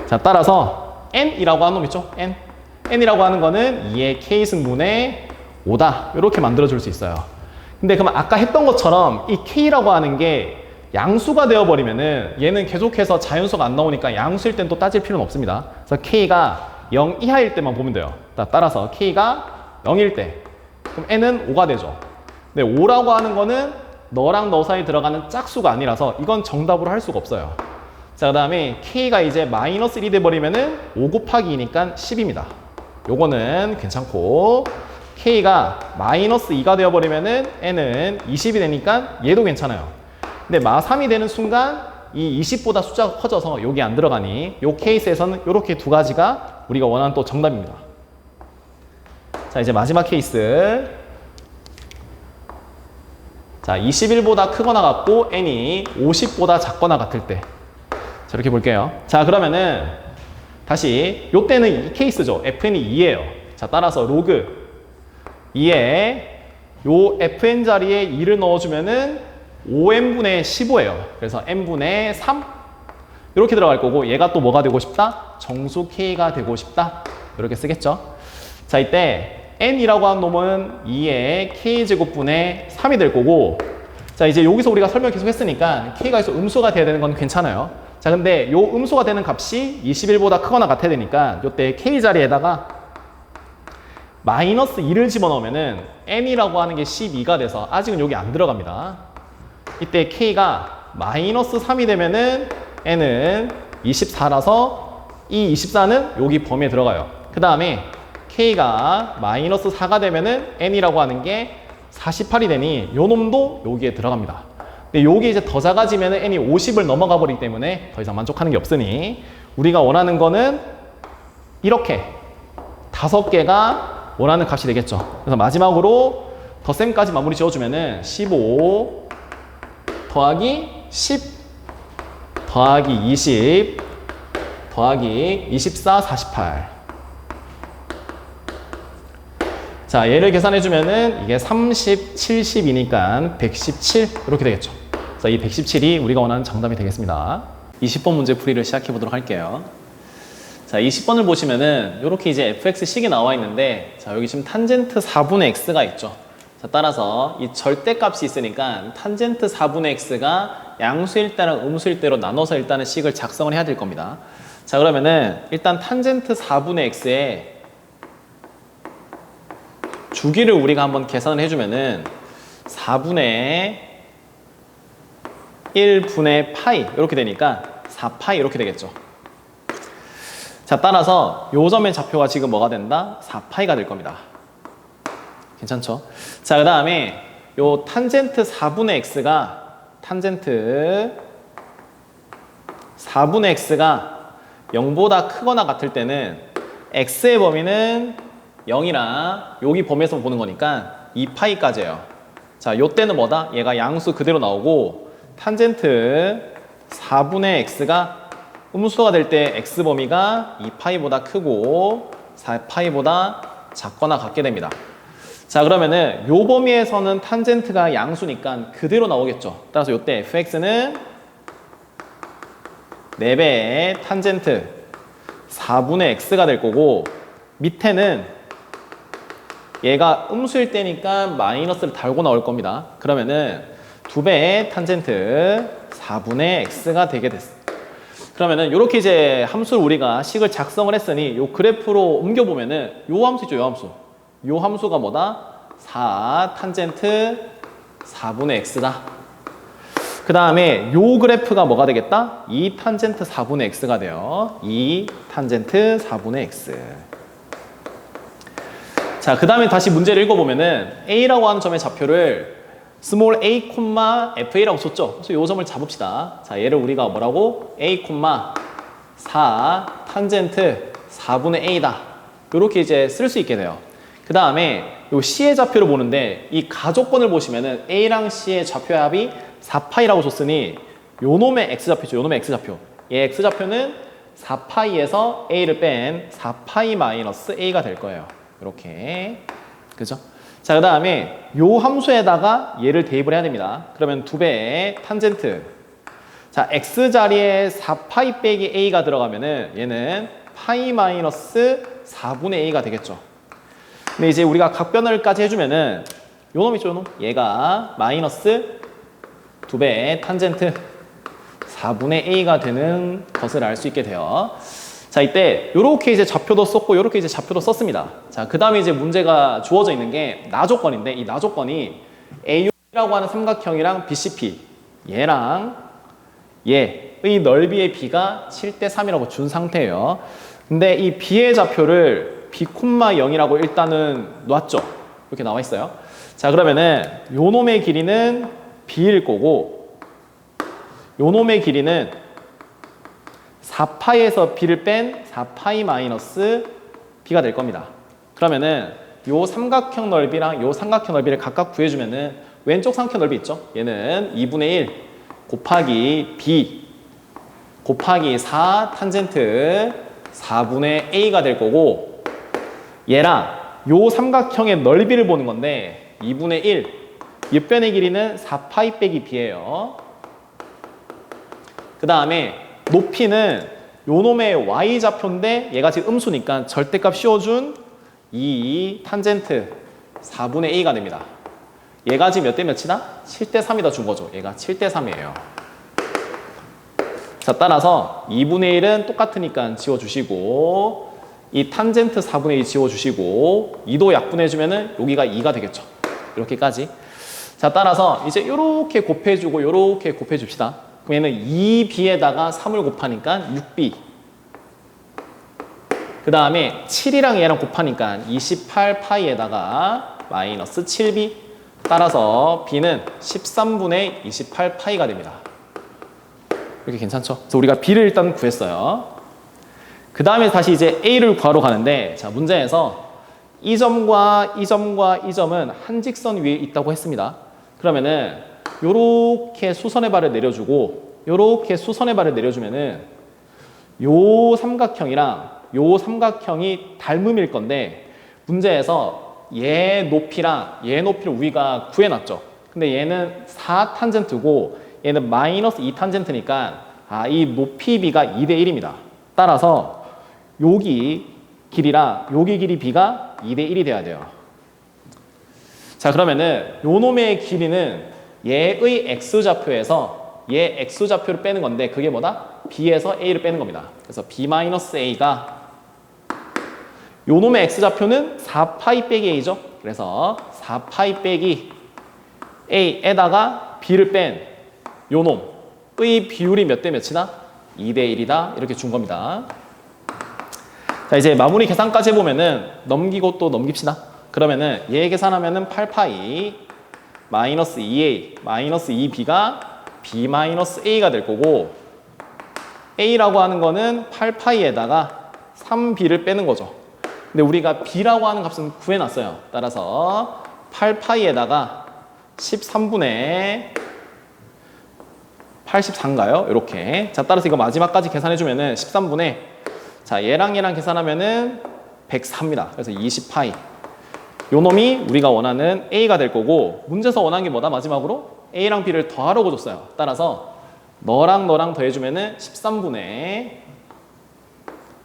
자, 따라서 n이라고 하는 놈 있죠? n이라고 하는 거는 2의 k승분의 5다. 이렇게 만들어줄 수 있어요. 근데 그럼 아까 했던 것처럼 이 k라고 하는 게 양수가 되어버리면은 얘는 계속해서 자연수가 안 나오니까 양수일 땐 또 따질 필요는 없습니다. 그래서 k가 0 이하일 때만 보면 돼요. 따라서 k가 0일 때 그럼 n은 5가 되죠. 근데 5라고 하는 거는 너랑 너 사이 들어가는 짝수가 아니라서 이건 정답으로 할 수가 없어요. 자, 그 다음에 k가 이제 마이너스 1이 돼버리면은 5 곱하기 2니까 10입니다. 요거는 괜찮고, k가 마이너스 2가 되어버리면은 n은 20이 되니까 얘도 괜찮아요. 근데 마3이 되는 순간 이 20보다 숫자가 커져서 여기 안 들어가니 요 케이스에서는 이렇게 두 가지가 우리가 원하는 또 정답입니다. 자, 이제 마지막 케이스. 자, 21보다 크거나 같고 n이 50보다 작거나 같을 때. 자, 이렇게 볼게요. 자, 그러면은 다시 요때는 이 케이스죠. fn이 2예요. 자, 따라서 로그 2에 요 fn 자리에 2를 넣어주면은 5n분의 15예요. 그래서 n분의 3 이렇게 들어갈 거고, 얘가 또 뭐가 되고 싶다? 정수 k가 되고 싶다. 이렇게 쓰겠죠. 자, 이때 n이라고 하는 놈은 2의 k제곱분의 3이 될 거고, 자, 이제 여기서 우리가 설명 계속 했으니까 k가 여기서 음수가 돼야 되는 건 괜찮아요. 자, 근데 요 음수가 되는 값이 21보다 크거나 같아야 되니까 요때 k 자리에다가 마이너스 2를 집어넣으면은 n이라고 하는 게 12가 돼서 아직은 여기 안 들어갑니다. 이때 k가 마이너스 3이 되면은 n은 24라서 이 24는 여기 범위에 들어가요. 그 다음에 k가 마이너스 4가 되면은 n이라고 하는 게 48이 되니 요 놈도 여기에 들어갑니다. 근데 요게 이제 더 작아지면은 n이 50을 넘어가 버리기 때문에 더 이상 만족하는 게 없으니 우리가 원하는 거는 이렇게 5개가 원하는 값이 되겠죠. 그래서 마지막으로 덧셈까지 마무리 지어주면은 15 더하기 10 더하기 20 더하기 24, 48. 자, 얘를 계산해주면은 이게 30, 70이니까 117 이렇게 되겠죠. 그래서 이 117이 우리가 원하는 정답이 되겠습니다. 20번 문제 풀이를 시작해 보도록 할게요. 자, 20번을 보시면은 이렇게 이제 fx식이 나와 있는데, 자, 여기 지금 탄젠트 4분의 x가 있죠. 자, 따라서 이 절대값이 있으니까 탄젠트 4분의 x가 양수일 때랑 음수일 때로 나눠서 일단은 식을 작성을 해야 될 겁니다. 자, 그러면은 일단 탄젠트 4분의 x의 주기를 우리가 한번 계산을 해주면은 4분의 1분의 파이 이렇게 되니까 4파이 이렇게 되겠죠. 자, 따라서 요 점의 좌표가 지금 뭐가 된다? 4파이가 될 겁니다. 괜찮죠? 자, 그 다음에 요 탄젠트 4분의 x가 0보다 크거나 같을 때는 x의 범위는 0이랑 여기 범위에서 보는 거니까 2파이까지예요. 자, 요 때는 뭐다? 얘가 양수 그대로 나오고 탄젠트 4분의 x가 음수가 될 때 x 범위가 2파이보다 크고 4파이보다 작거나 같게 됩니다. 자, 그러면은 요 범위에서는 탄젠트가 양수니까 그대로 나오겠죠. 따라서 요때 fx는 4배의 탄젠트 4분의 x가 될 거고 밑에는 얘가 음수일 때니까 마이너스를 달고 나올 겁니다. 그러면은 2배의 탄젠트 4분의 x가 되게 됐어. 그러면은 이렇게 이제 함수를 우리가 식을 작성을 했으니 요 그래프로 옮겨보면은 요 함수 있죠, 요 함수. 요 함수가 뭐다? 4 탄젠트 4분의 x다. 그 다음에 요 그래프가 뭐가 되겠다? 2 탄젠트 4분의 x가 돼요. 2 탄젠트 4분의 x. 자, 그 다음에 다시 문제를 읽어보면은 a라고 하는 점의 좌표를 스몰 a, fa라고 줬죠. 그래서 요 점을 잡읍시다. 자, 얘를 우리가 뭐라고? a, 4 탄젠트 4분의 a다. 이렇게 이제 쓸 수 있게 돼요. 그 다음에 요 c의 좌표를 보는데 이 가족권을 보시면은 a랑 c의 좌표의 합이 4파이라고 줬으니 요 놈의 x좌표죠. 요 놈의 x좌표. 얘 x좌표는 4파이에서 a를 뺀 4파이 마이너스 a가 될 거예요. 이렇게. 그죠? 자, 그 다음에 요 함수에다가 얘를 대입을 해야 됩니다. 그러면 2배의 탄젠트. 자, x 자리에 4파이 빼기 a가 들어가면은 얘는 파이 마이너스 4분의 a가 되겠죠. 근데 이제 우리가 각변을까지 해주면은 요 놈 있죠, 요 놈? 얘가 마이너스 2배의 탄젠트 4분의 a가 되는 것을 알 수 있게 돼요. 자, 이때 요렇게 이제 좌표도 썼고 요렇게 이제 좌표도 썼습니다. 자, 그 다음에 이제 문제가 주어져 있는 게 나조건인데 이 나조건이 AO라고 하는 삼각형이랑 BCP 얘랑 얘의 넓이의 B가 7대 3이라고 준 상태예요. 근데 이 B의 좌표를 B, 0이라고 일단은 놨죠. 이렇게 나와 있어요. 자, 그러면은 요 놈의 길이는 B일 거고 요 놈의 길이는 4파이에서 B를 뺀 4파이 마이너스 B가 될 겁니다. 그러면은 요 삼각형 넓이랑 요 삼각형 넓이를 각각 구해주면은 왼쪽 삼각형 넓이 있죠? 얘는 2분의 1 곱하기 B 곱하기 4 탄젠트 4분의 A가 될 거고 얘랑 요 삼각형의 넓이를 보는 건데 2분의 1 옆변의 길이는 4파이 빼기 B예요. 그 다음에 높이는 요 놈의 y좌표인데 얘가 지금 음수니까 절대값 씌워준 2 탄젠트 4분의 a가 됩니다. 얘가 지금 몇 대 몇이다? 7대 3이다 준 거죠. 얘가 7대 3이에요. 자, 따라서 2분의 1은 똑같으니까 지워주시고 이 탄젠트 4분의 2 지워주시고 2도 약분해주면은 여기가 2가 되겠죠. 이렇게까지. 자, 따라서 이제 이렇게 곱해주고 이렇게 곱해줍시다. 그럼 얘는 2b에다가 3을 곱하니까 6b. 그 다음에 7이랑 얘랑 곱하니까 28파이에다가 마이너스 7b. 따라서 b는 13분의 28파이가 됩니다. 이렇게 괜찮죠? 그래서 우리가 b를 일단 구했어요. 그 다음에 다시 이제 a를 구하러 가는데 자, 문제에서 이 점과 이 점과 이 점은 한 직선 위에 있다고 했습니다. 그러면은 요렇게 수선의 발을 내려주고 요렇게 수선의 발을 내려주면은 요 삼각형이랑 요 삼각형이 닮음일 건데 문제에서 얘 높이랑 얘 높이를 우리가 구해놨죠. 근데 얘는 4탄젠트고 얘는 마이너스 2탄젠트니까 이 높이 b가 2대 1입니다. 따라서 여기 길이랑 여기 길이 b가 2대 1이 돼야 돼요. 자, 그러면은 요 놈의 길이는 얘의 x좌표에서 얘 x좌표를 빼는 건데 그게 뭐다? b에서 a를 빼는 겁니다. 그래서 b-a가 요 놈의 x좌표는 4파이 빼기 a죠. 그래서 4파이 빼기 a에다가 b를 뺀 요 놈의 비율이 몇 대 몇이다? 2대 1이다. 이렇게 준 겁니다. 자, 이제 마무리 계산까지 해보면은 넘기고 또 넘깁시다. 그러면은 얘 계산하면은 8파이 마이너스 2a 마이너스 2b가 b 마이너스 a가 될 거고 a라고 하는 거는 8파이에다가 3b를 빼는 거죠. 근데 우리가 b라고 하는 값은 구해놨어요. 따라서 8파이에다가 13분의 84인가요? 이렇게. 자, 따라서 이거 마지막까지 계산해주면은 13분의 자, 얘랑 계산하면은 104입니다. 그래서 20파이. 요 놈이 우리가 원하는 a가 될 거고 문제에서 원하는 게 뭐다? 마지막으로 a랑 b를 더하라고 줬어요. 따라서 너랑 더해주면은 13분의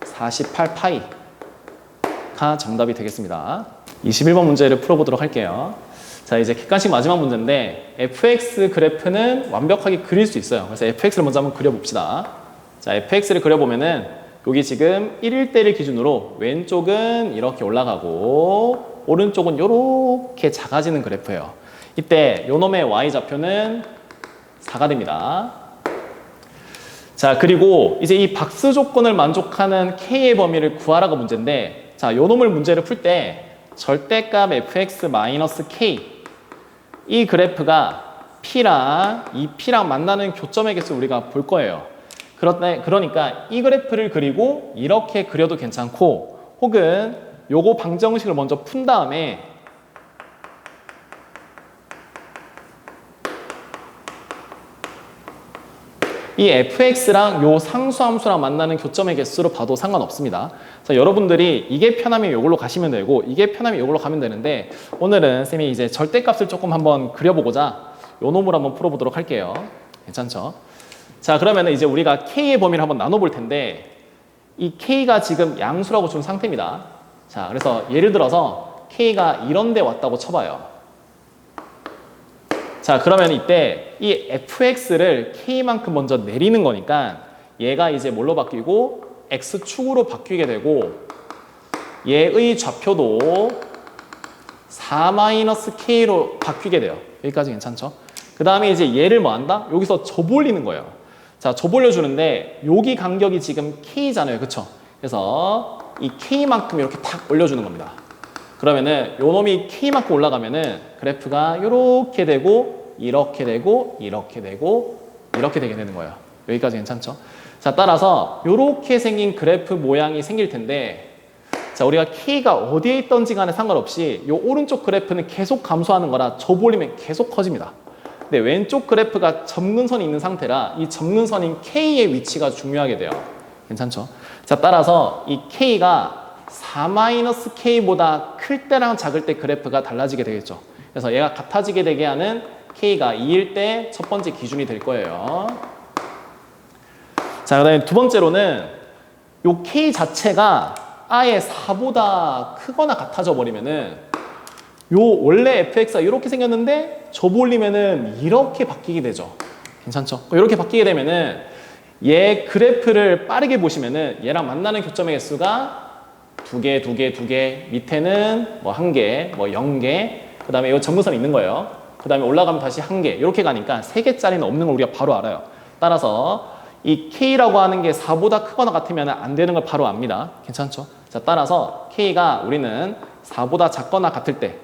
48파이가 정답이 되겠습니다. 21번 문제를 풀어보도록 할게요. 자, 이제 객관식 마지막 문제인데 fx 그래프는 완벽하게 그릴 수 있어요. 그래서 fx를 먼저 한번 그려봅시다. 자, fx를 그려보면은 여기 지금 1일대를 기준으로 왼쪽은 이렇게 올라가고 오른쪽은 이렇게 작아지는 그래프예요. 이때 요놈의 y좌표는 4가 됩니다. 자, 그리고 이제 이 박스 조건을 만족하는 k의 범위를 구하라가 문제인데 자, 요놈을 문제를 풀 때 절대값 fx-k 이 그래프가 p랑 이 p랑 만나는 교점의 개수 우리가 볼 거예요. 그러니까 이 그래프를 그리고 이렇게 그려도 괜찮고 혹은 요거 방정식을 먼저 푼 다음에 이 fx랑 요 상수함수랑 만나는 교점의 개수로 봐도 상관없습니다. 자, 여러분들이 이게 편하면 이걸로 가시면 되고 이게 편하면 이걸로 가면 되는데 오늘은 쌤이 이제 절대값을 조금 한번 그려보고자 요 놈을 한번 풀어보도록 할게요. 괜찮죠? 자, 그러면 이제 우리가 k의 범위를 한번 나눠볼 텐데 이 k가 지금 양수라고 준 상태입니다. 자, 그래서 예를 들어서 k가 이런 데 왔다고 쳐봐요. 자, 그러면 이때 이 fx를 k만큼 먼저 내리는 거니까 얘가 이제 뭘로 바뀌고 x축으로 바뀌게 되고 얘의 좌표도 4-k로 바뀌게 돼요. 여기까지 괜찮죠? 그 다음에 이제 얘를 뭐 한다? 여기서 접올리는 거예요. 자, 접올려주는데 여기 간격이 지금 k잖아요. 그쵸? 그래서 이 k만큼 이렇게 탁 올려주는 겁니다. 그러면은 요 놈이 k만큼 올라가면은 그래프가 이렇게 되고 이렇게 되고 이렇게 되고 이렇게 되게 되는 거예요. 여기까지 괜찮죠? 자, 따라서 이렇게 생긴 그래프 모양이 생길 텐데 자, 우리가 k가 어디에 있던지 간에 상관없이 이 오른쪽 그래프는 계속 감소하는 거라 접올리면 계속 커집니다. 근데 왼쪽 그래프가 접근선이 있는 상태라 이 접근선인 k의 위치가 중요하게 돼요. 괜찮죠? 자, 따라서 이 k가 4-k보다 클 때랑 작을 때 그래프가 달라지게 되겠죠. 그래서 얘가 같아지게 되게 하는 k가 2일 때 첫 번째 기준이 될 거예요. 자, 그 다음에 두 번째로는 요 k 자체가 아예 4보다 크거나 같아져 버리면은 요 원래 fx가 이렇게 생겼는데 접올리면은 이렇게 바뀌게 되죠. 괜찮죠? 이렇게 바뀌게 되면은 얘 그래프를 빠르게 보시면은 얘랑 만나는 교점의 개수가 2개, 2개, 2개, 밑에는 뭐 1개, 뭐 0개, 그 다음에 이 점근선이 있는 거예요. 그 다음에 올라가면 다시 1개, 이렇게 가니까 3개짜리는 없는 걸 우리가 바로 알아요. 따라서 이 k라고 하는 게 4보다 크거나 같으면 안 되는 걸 바로 압니다. 괜찮죠? 자, 따라서 k가 우리는 4보다 작거나 같을 때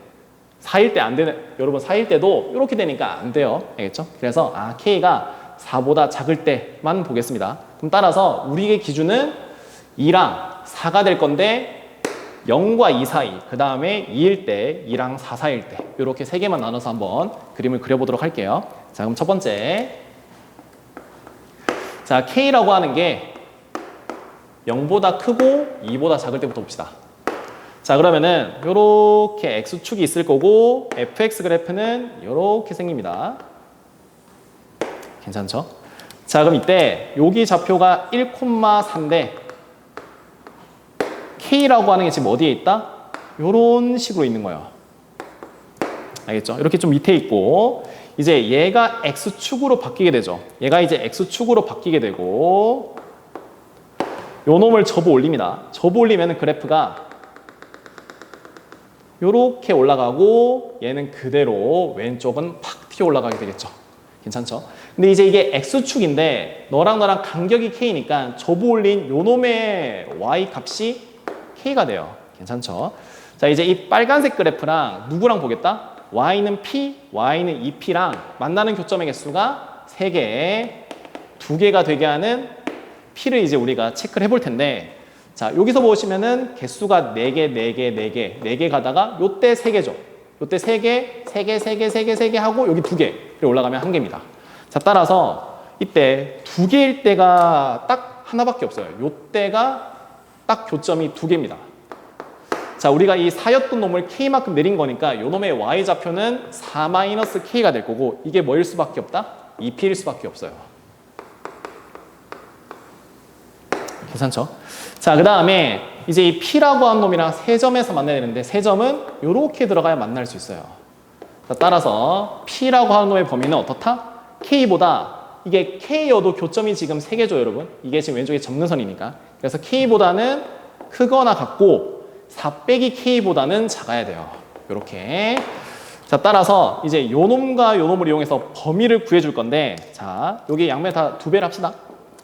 4일 때 안 되는, 여러분 4일 때도 이렇게 되니까 안 돼요. 알겠죠? 그래서 k가 4보다 작을 때만 보겠습니다. 그럼 따라서 우리의 기준은 2랑 4가 될 건데 0과 2 사이, 그 다음에 2일 때, 2랑 4 사이일 때 이렇게 세 개만 나눠서 한번 그림을 그려보도록 할게요. 자, 그럼 첫 번째 자, k라고 하는 게 0보다 크고 2보다 작을 때부터 봅시다. 자, 그러면은 요렇게 x축이 있을 거고 fx 그래프는 요렇게 생깁니다. 괜찮죠? 자, 그럼 이때 여기 좌표가 1,4인데 k라고 하는 게 지금 어디에 있다? 요런 식으로 있는 거예요. 알겠죠? 이렇게 좀 밑에 있고 이제 얘가 X축으로 바뀌게 되죠. 얘가 이제 X축으로 바뀌게 되고 요 놈을 접어 올립니다. 접어 올리면 그래프가 요렇게 올라가고 얘는 그대로 왼쪽은 팍 튀어 올라가게 되겠죠. 괜찮죠? 근데 이제 이게 X축인데 너랑 나랑 간격이 K니까 접어 올린 요 놈의 Y 값이 K가 돼요. 괜찮죠? 자, 이제 이 빨간색 그래프랑 누구랑 보겠다? Y는 P, Y는 2P랑 만나는 교점의 개수가 3개, 2개가 되게 하는 P를 이제 우리가 체크를 해볼 텐데 자, 여기서 보시면은 개수가 4개, 4개, 4개, 4개 가다가 요때 3개죠. 요때 3개, 3개, 3개, 3개, 3개 하고 여기 2개. 그리고 올라가면 1개입니다. 자, 따라서 이때 2개일 때가 딱 하나밖에 없어요. 요때가 딱 교점이 2개입니다. 자, 우리가 이 4였던 놈을 K만큼 내린 거니까 요 놈의 Y좌표는 4-K가 될 거고 이게 뭐일 수밖에 없다? 2P일 수밖에 없어요. 괜찮죠? 자, 그 다음에 이제 이 P라고 한 놈이랑 세 점에서 만나야 되는데 세 점은 이렇게 들어가야 만날 수 있어요. 자, 따라서 P라고 하는 놈의 범위는 어떻다? K보다 이게 K여도 교점이 지금 3개죠, 여러분. 이게 지금 왼쪽에 접는선이니까. 그래서 K보다는 크거나 같고 4 빼기 K보다는 작아야 돼요. 이렇게. 자, 따라서 이제 요 놈과 요 놈을 이용해서 범위를 구해줄 건데 자, 여기 양면 다 2배를 합시다.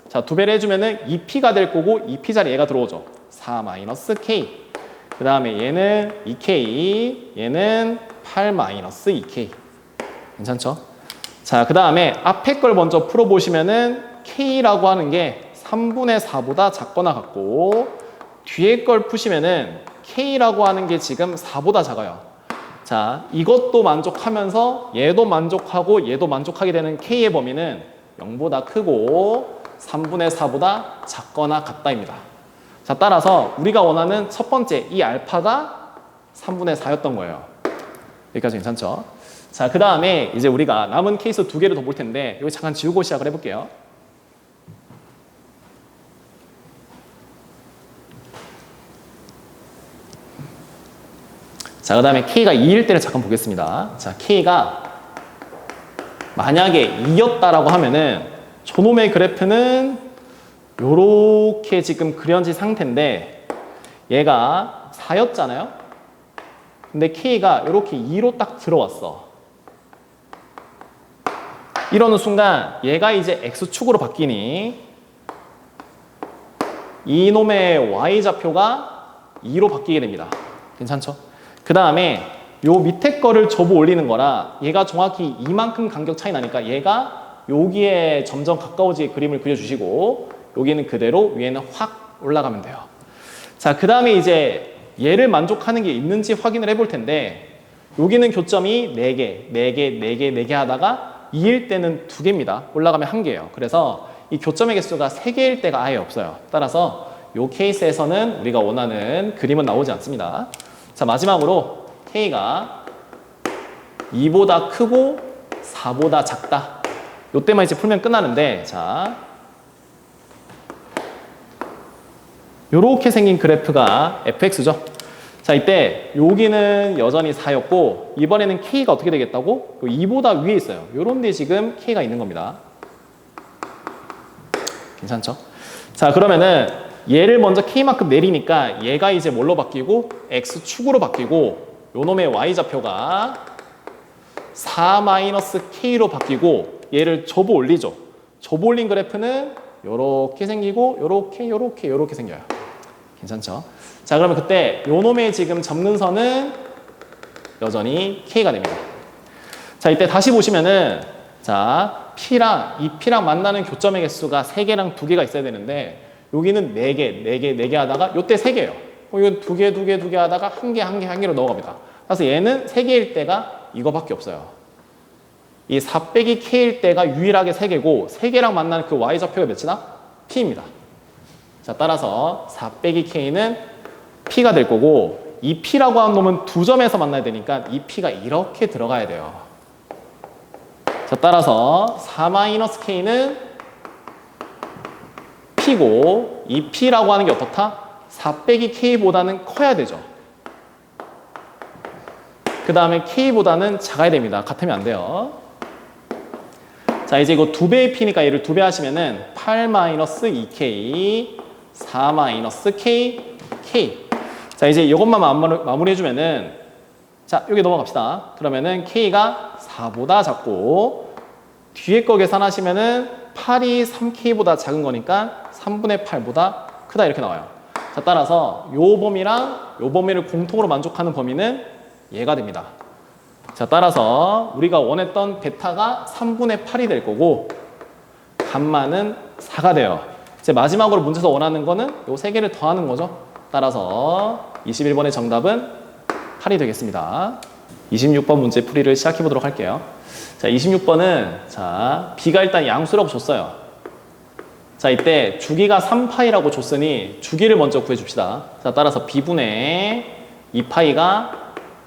자, 2배를 해주면은 2P가 될 거고 2P 자리에 얘가 들어오죠. 4-K. 그 다음에 얘는 2K, 얘는 8-2K. 괜찮죠? 자, 그 다음에 앞에 걸 먼저 풀어보시면은 K라고 하는 게 3분의 4보다 작거나 같고 뒤에 걸 푸시면은 K라고 하는 게 지금 4보다 작아요. 자, 이것도 만족하면서 얘도 만족하고 얘도 만족하게 되는 K의 범위는 0보다 크고 3분의 4보다 작거나 같다입니다. 자, 따라서 우리가 원하는 첫 번째 이 알파가 3분의 4였던 거예요. 여기까지 괜찮죠? 자, 그 다음에 이제 우리가 남은 케이스 2개를 더 볼 텐데 여기 잠깐 지우고 시작을 해볼게요. 자, 그 다음에 K가 2일 때를 잠깐 보겠습니다. 자, K가 만약에 2였다라고 하면은 저놈의 그래프는 요렇게 지금 그려진 상태인데 얘가 4였잖아요. 근데 K가 이렇게 2로 딱 들어왔어. 이러는 순간 얘가 이제 X축으로 바뀌니 이놈의 Y좌표가 2로 바뀌게 됩니다. 괜찮죠? 그 다음에 요 밑에 거를 접어 올리는 거라 얘가 정확히 이만큼 간격 차이 나니까 얘가 여기에 점점 가까워지게 그림을 그려주시고 여기는 그대로 위에는 확 올라가면 돼요. 자, 그 다음에 이제 얘를 만족하는 게 있는지 확인을 해볼 텐데 여기는 교점이 4개, 4개, 4개, 4개 하다가 2일 때는 2개입니다. 올라가면 1개예요. 그래서 이 교점의 개수가 3개일 때가 아예 없어요. 따라서 이 케이스에서는 우리가 원하는 그림은 나오지 않습니다. 자, 마지막으로 K가 2보다 크고 4보다 작다. 요때만 이제 풀면 끝나는데 자, 요렇게 생긴 그래프가 fx죠. 자, 이때 여기는 여전히 4였고 이번에는 K가 어떻게 되겠다고? 2보다 위에 있어요. 요런 데 지금 K가 있는 겁니다. 괜찮죠? 자, 그러면은 얘를 먼저 K만큼 내리니까 얘가 이제 뭘로 바뀌고 X축으로 바뀌고 요놈의 Y좌표가 4-K로 바뀌고 얘를 접어 올리죠. 접어 올린 그래프는 요렇게 생기고 요렇게 생겨요. 괜찮죠? 자, 그러면 그때 요놈의 지금 접는 선은 여전히 K가 됩니다. 자, 이때 다시 보시면은 자, P랑 이 P랑 만나는 교점의 개수가 3개랑 2개가 있어야 되는데 여기는 4개, 4개, 4개 하다가 요때 3개예요. 이건 2개, 2개, 2개 하다가 1개, 1개, 1개로 넘어갑니다. 그래서 얘는 3개일 때가 이거밖에 없어요. 이 4 빼기 K일 때가 유일하게 3개고 3개랑 만나는 그 Y좌표가 몇이다? P입니다. 자, 따라서 4 빼기 K는 P가 될 거고 이 P라고 하는 놈은 2점에서 만나야 되니까 이 P가 이렇게 들어가야 돼요. 자, 따라서 4-K는 P고 이 P라고 하는 게 어떻다? 4 빼기 K보다는 커야 되죠. 그 다음에 K보다는 작아야 됩니다. 같으면 안 돼요. 자, 이제 이거 2배의 P니까 얘를 2배 하시면은 8-2K, 4-K, K. 자, 이제 이것만 마무리해주면은, 자, 여기 넘어갑시다. 그러면은 K가 4보다 작고, 뒤에 거 계산하시면은 8이 3K보다 작은 거니까 3분의 8보다 크다 이렇게 나와요. 자, 따라서 요 범위랑 요 범위를 공통으로 만족하는 범위는 얘가 됩니다. 자, 따라서 우리가 원했던 베타가 3분의 8이 될 거고 감마는 4가 돼요. 이제 마지막으로 문제에서 원하는 거는 요 세 개를 더하는 거죠. 따라서 21번의 정답은 8이 되겠습니다. 26번 문제 풀이를 시작해 보도록 할게요. 자, 26번은 자, B가 일단 양수라고 줬어요. 자, 이때 주기가 3파이라고 줬으니 주기를 먼저 구해줍시다. 자, 따라서 B분의 2파이가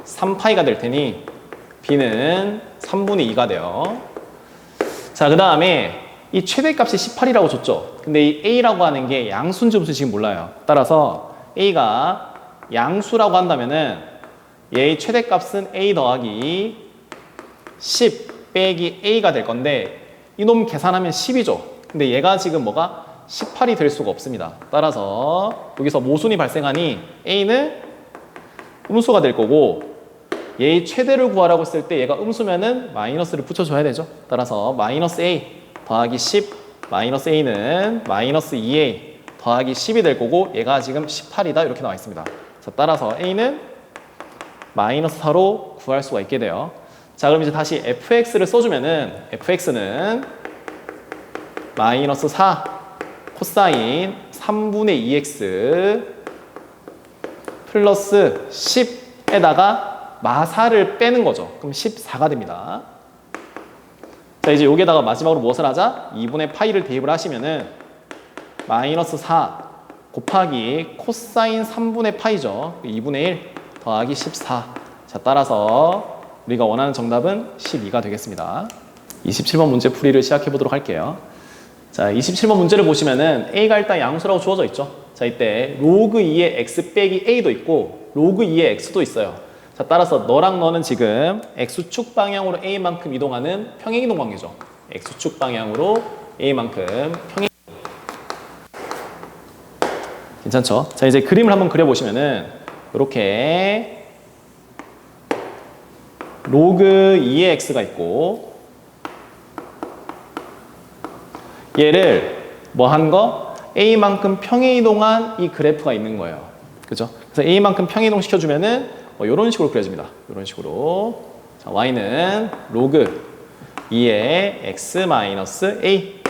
3파이가 될 테니 B는 3분의 2가 돼요. 자, 그 다음에 이 최대값이 18이라고 줬죠. 근데 이 A라고 하는 게 양수인지 음수인지 지금 몰라요. 따라서 A가 양수라고 한다면은 얘의 최대값은 A 더하기 10 빼기 A가 될 건데 이놈 계산하면 10이죠. 근데 얘가 지금 뭐가 18이 될 수가 없습니다. 따라서 여기서 모순이 발생하니 A는 음수가 될 거고 얘의 최대를 구하라고 했을 때 얘가 음수면은 마이너스를 붙여줘야 되죠. 따라서 마이너스 A 더하기 10 마이너스 A는 마이너스 2A 더하기 10이 될 거고 얘가 지금 18이다 이렇게 나와 있습니다. 자, 따라서 A는 마이너스 4로 구할 수가 있게 돼요. 자, 그럼 이제 다시 fx를 써주면은 fx는 마이너스 4 코사인 3분의 2x 플러스 10에다가 마사를 빼는 거죠. 그럼 14가 됩니다. 자, 이제 여기에다가 마지막으로 무엇을 하자? 2분의 파이를 대입을 하시면은 마이너스 4 곱하기 코사인 3분의 파이죠. 2분의 1 더하기 14. 자, 따라서 우리가 원하는 정답은 12가 되겠습니다. 27번 문제 풀이를 시작해 보도록 할게요. 자, 27번 문제를 보시면은 A가 일단 양수라고 주어져 있죠. 자, 이때 로그 2의 x 빼기 A도 있고 로그 2의 x도 있어요. 자, 따라서 너랑 너는 지금 x축 방향으로 A만큼 이동하는 평행이동 관계죠. x축 방향으로 A만큼 평행. 괜찮죠? 자, 이제 그림을 한번 그려보시면은 이렇게 로그 2의 x가 있고 얘를 뭐 한 거? A만큼 평행이동한 이 그래프가 있는 거예요. 그죠? 그래서 A만큼 평행이동 시켜주면은 이런 식으로 그려집니다. 이런 식으로. 자, Y는 로그 2의 x 마이너스 A.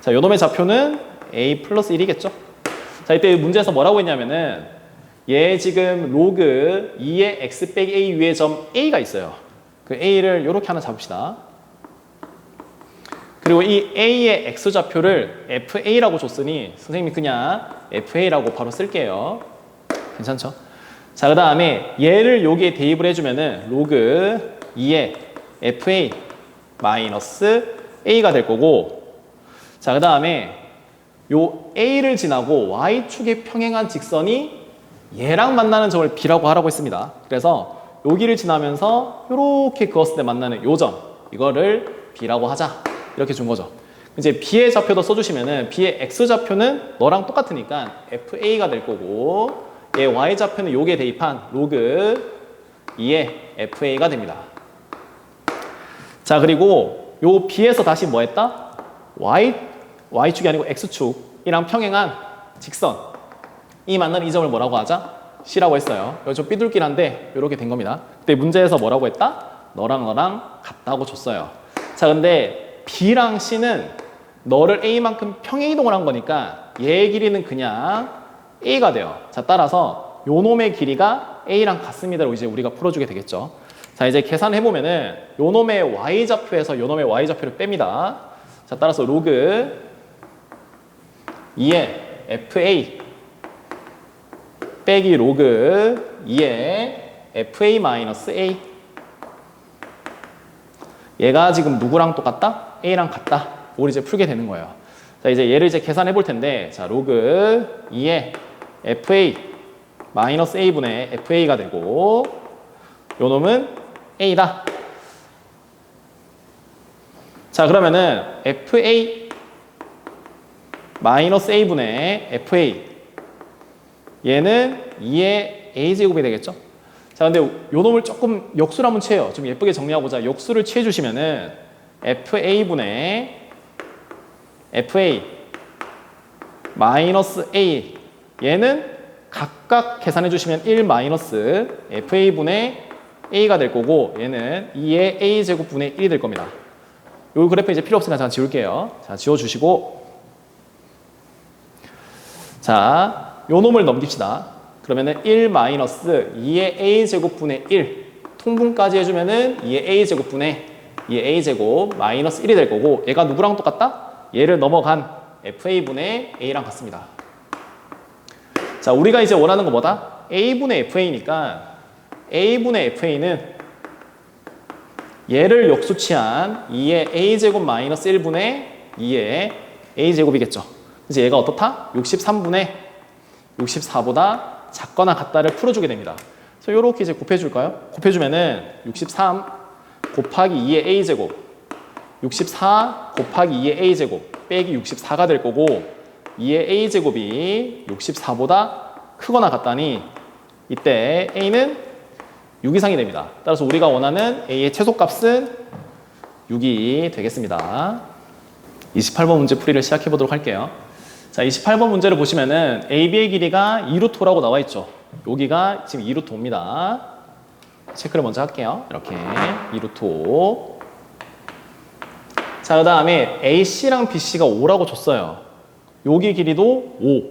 자, 요 놈의 좌표는 A 플러스 1이겠죠? 자, 이때 문제에서 뭐라고 했냐면은 얘 지금 로그 2의 x 빼기 A 위에 점 A가 있어요. 그 A를 이렇게 하나 잡읍시다. 그리고 이 A의 X좌표를 FA라고 줬으니 선생님이 그냥 FA라고 바로 쓸게요. 괜찮죠? 자, 그 다음에 얘를 여기에 대입을 해주면은 로그 2의 FA 마이너스 A가 될 거고 자, 그 다음에 요 A를 지나고 Y축에 평행한 직선이 얘랑 만나는 점을 B라고 하라고 했습니다. 그래서 여기를 지나면서 이렇게 그었을 때 만나는 요 점 이거를 B라고 하자 이렇게 준 거죠. 이제 B의 좌표도 써주시면은 B의 X좌표는 너랑 똑같으니까 FA가 될 거고 얘 Y좌표는 요게 대입한 로그 2의 FA가 됩니다. 자, 그리고 요 B에서 다시 뭐 했다? Y축이 아니고 X축이랑 평행한 직선 이 만나는 이 점을 뭐라고 하자? C라고 했어요. 이거 좀 삐뚤길한데 이렇게 된 겁니다. 그때 문제에서 뭐라고 했다? 너랑 너랑 같다고 줬어요. 자, 근데 B랑 C는 너를 A만큼 평행이동을 한 거니까 얘의 길이는 그냥 A가 돼요. 자, 따라서 요 놈의 길이가 A랑 같습니다로 이제 우리가 풀어주게 되겠죠. 자, 이제 계산해보면은 요 놈의 Y좌표에서 요 놈의 Y좌표를 뺍니다. 자, 따라서 로그 2의 FA 빼기 로그 2의 FA 마이너스 A 얘가 지금 누구랑 똑같다? A랑 같다. 우리 이제 풀게 되는 거예요. 자, 이제 얘를 이제 계산해 볼 텐데 자, 로그 2의 FA 마이너스 A분의 FA가 되고 요 놈은 A다. 자, 그러면은 FA 마이너스 A분의 FA 얘는 2의 A제곱이 되겠죠? 자, 근데 요 놈을 조금 역수를 한번 취해요. 좀 예쁘게 정리하고자 역수를 취해주시면은 FA분의 FA 마이너스 A 얘는 각각 계산해 주시면 1 마이너스 FA분의 A가 될 거고 얘는 2의 A제곱분의 1이 될 겁니다. 요 그래프 이제 필요 없으니까 잠깐 지울게요. 자, 지워주시고 자, 요 놈을 넘깁시다. 그러면은 1 마이너스 2의 A제곱분의 1 통분까지 해주면은 2의 A제곱분의 2의 A제곱 마이너스 1이 될 거고 얘가 누구랑 똑같다? 얘를 넘어간 FA분의 A랑 같습니다. 자, 우리가 이제 원하는 거 뭐다? A분의 FA니까 A분의 FA는 얘를 역수취한 2의 A제곱 마이너스 1분의 2의 A제곱이겠죠. 그래서 얘가 어떻다? 63분의 64보다 작거나 같다를 풀어주게 됩니다. 그래서 이렇게 이제 곱해줄까요? 곱해주면은 63 곱하기 2의 A제곱 64 곱하기 2의 A제곱 빼기 64가 될 거고 2의 A제곱이 64보다 크거나 같다니 이때 A는 6 이상이 됩니다. 따라서 우리가 원하는 A의 최소값은 6이 되겠습니다. 28번 문제 풀이를 시작해 보도록 할게요. 자, 28번 문제를 보시면은 AB의 길이가 2루트라고 나와 있죠. 여기가 지금 2루트 5입니다. 체크를 먼저 할게요. 이렇게 2루트 5. 자, 그 다음에 AC랑 BC가 5라고 줬어요. 여기 길이도 5.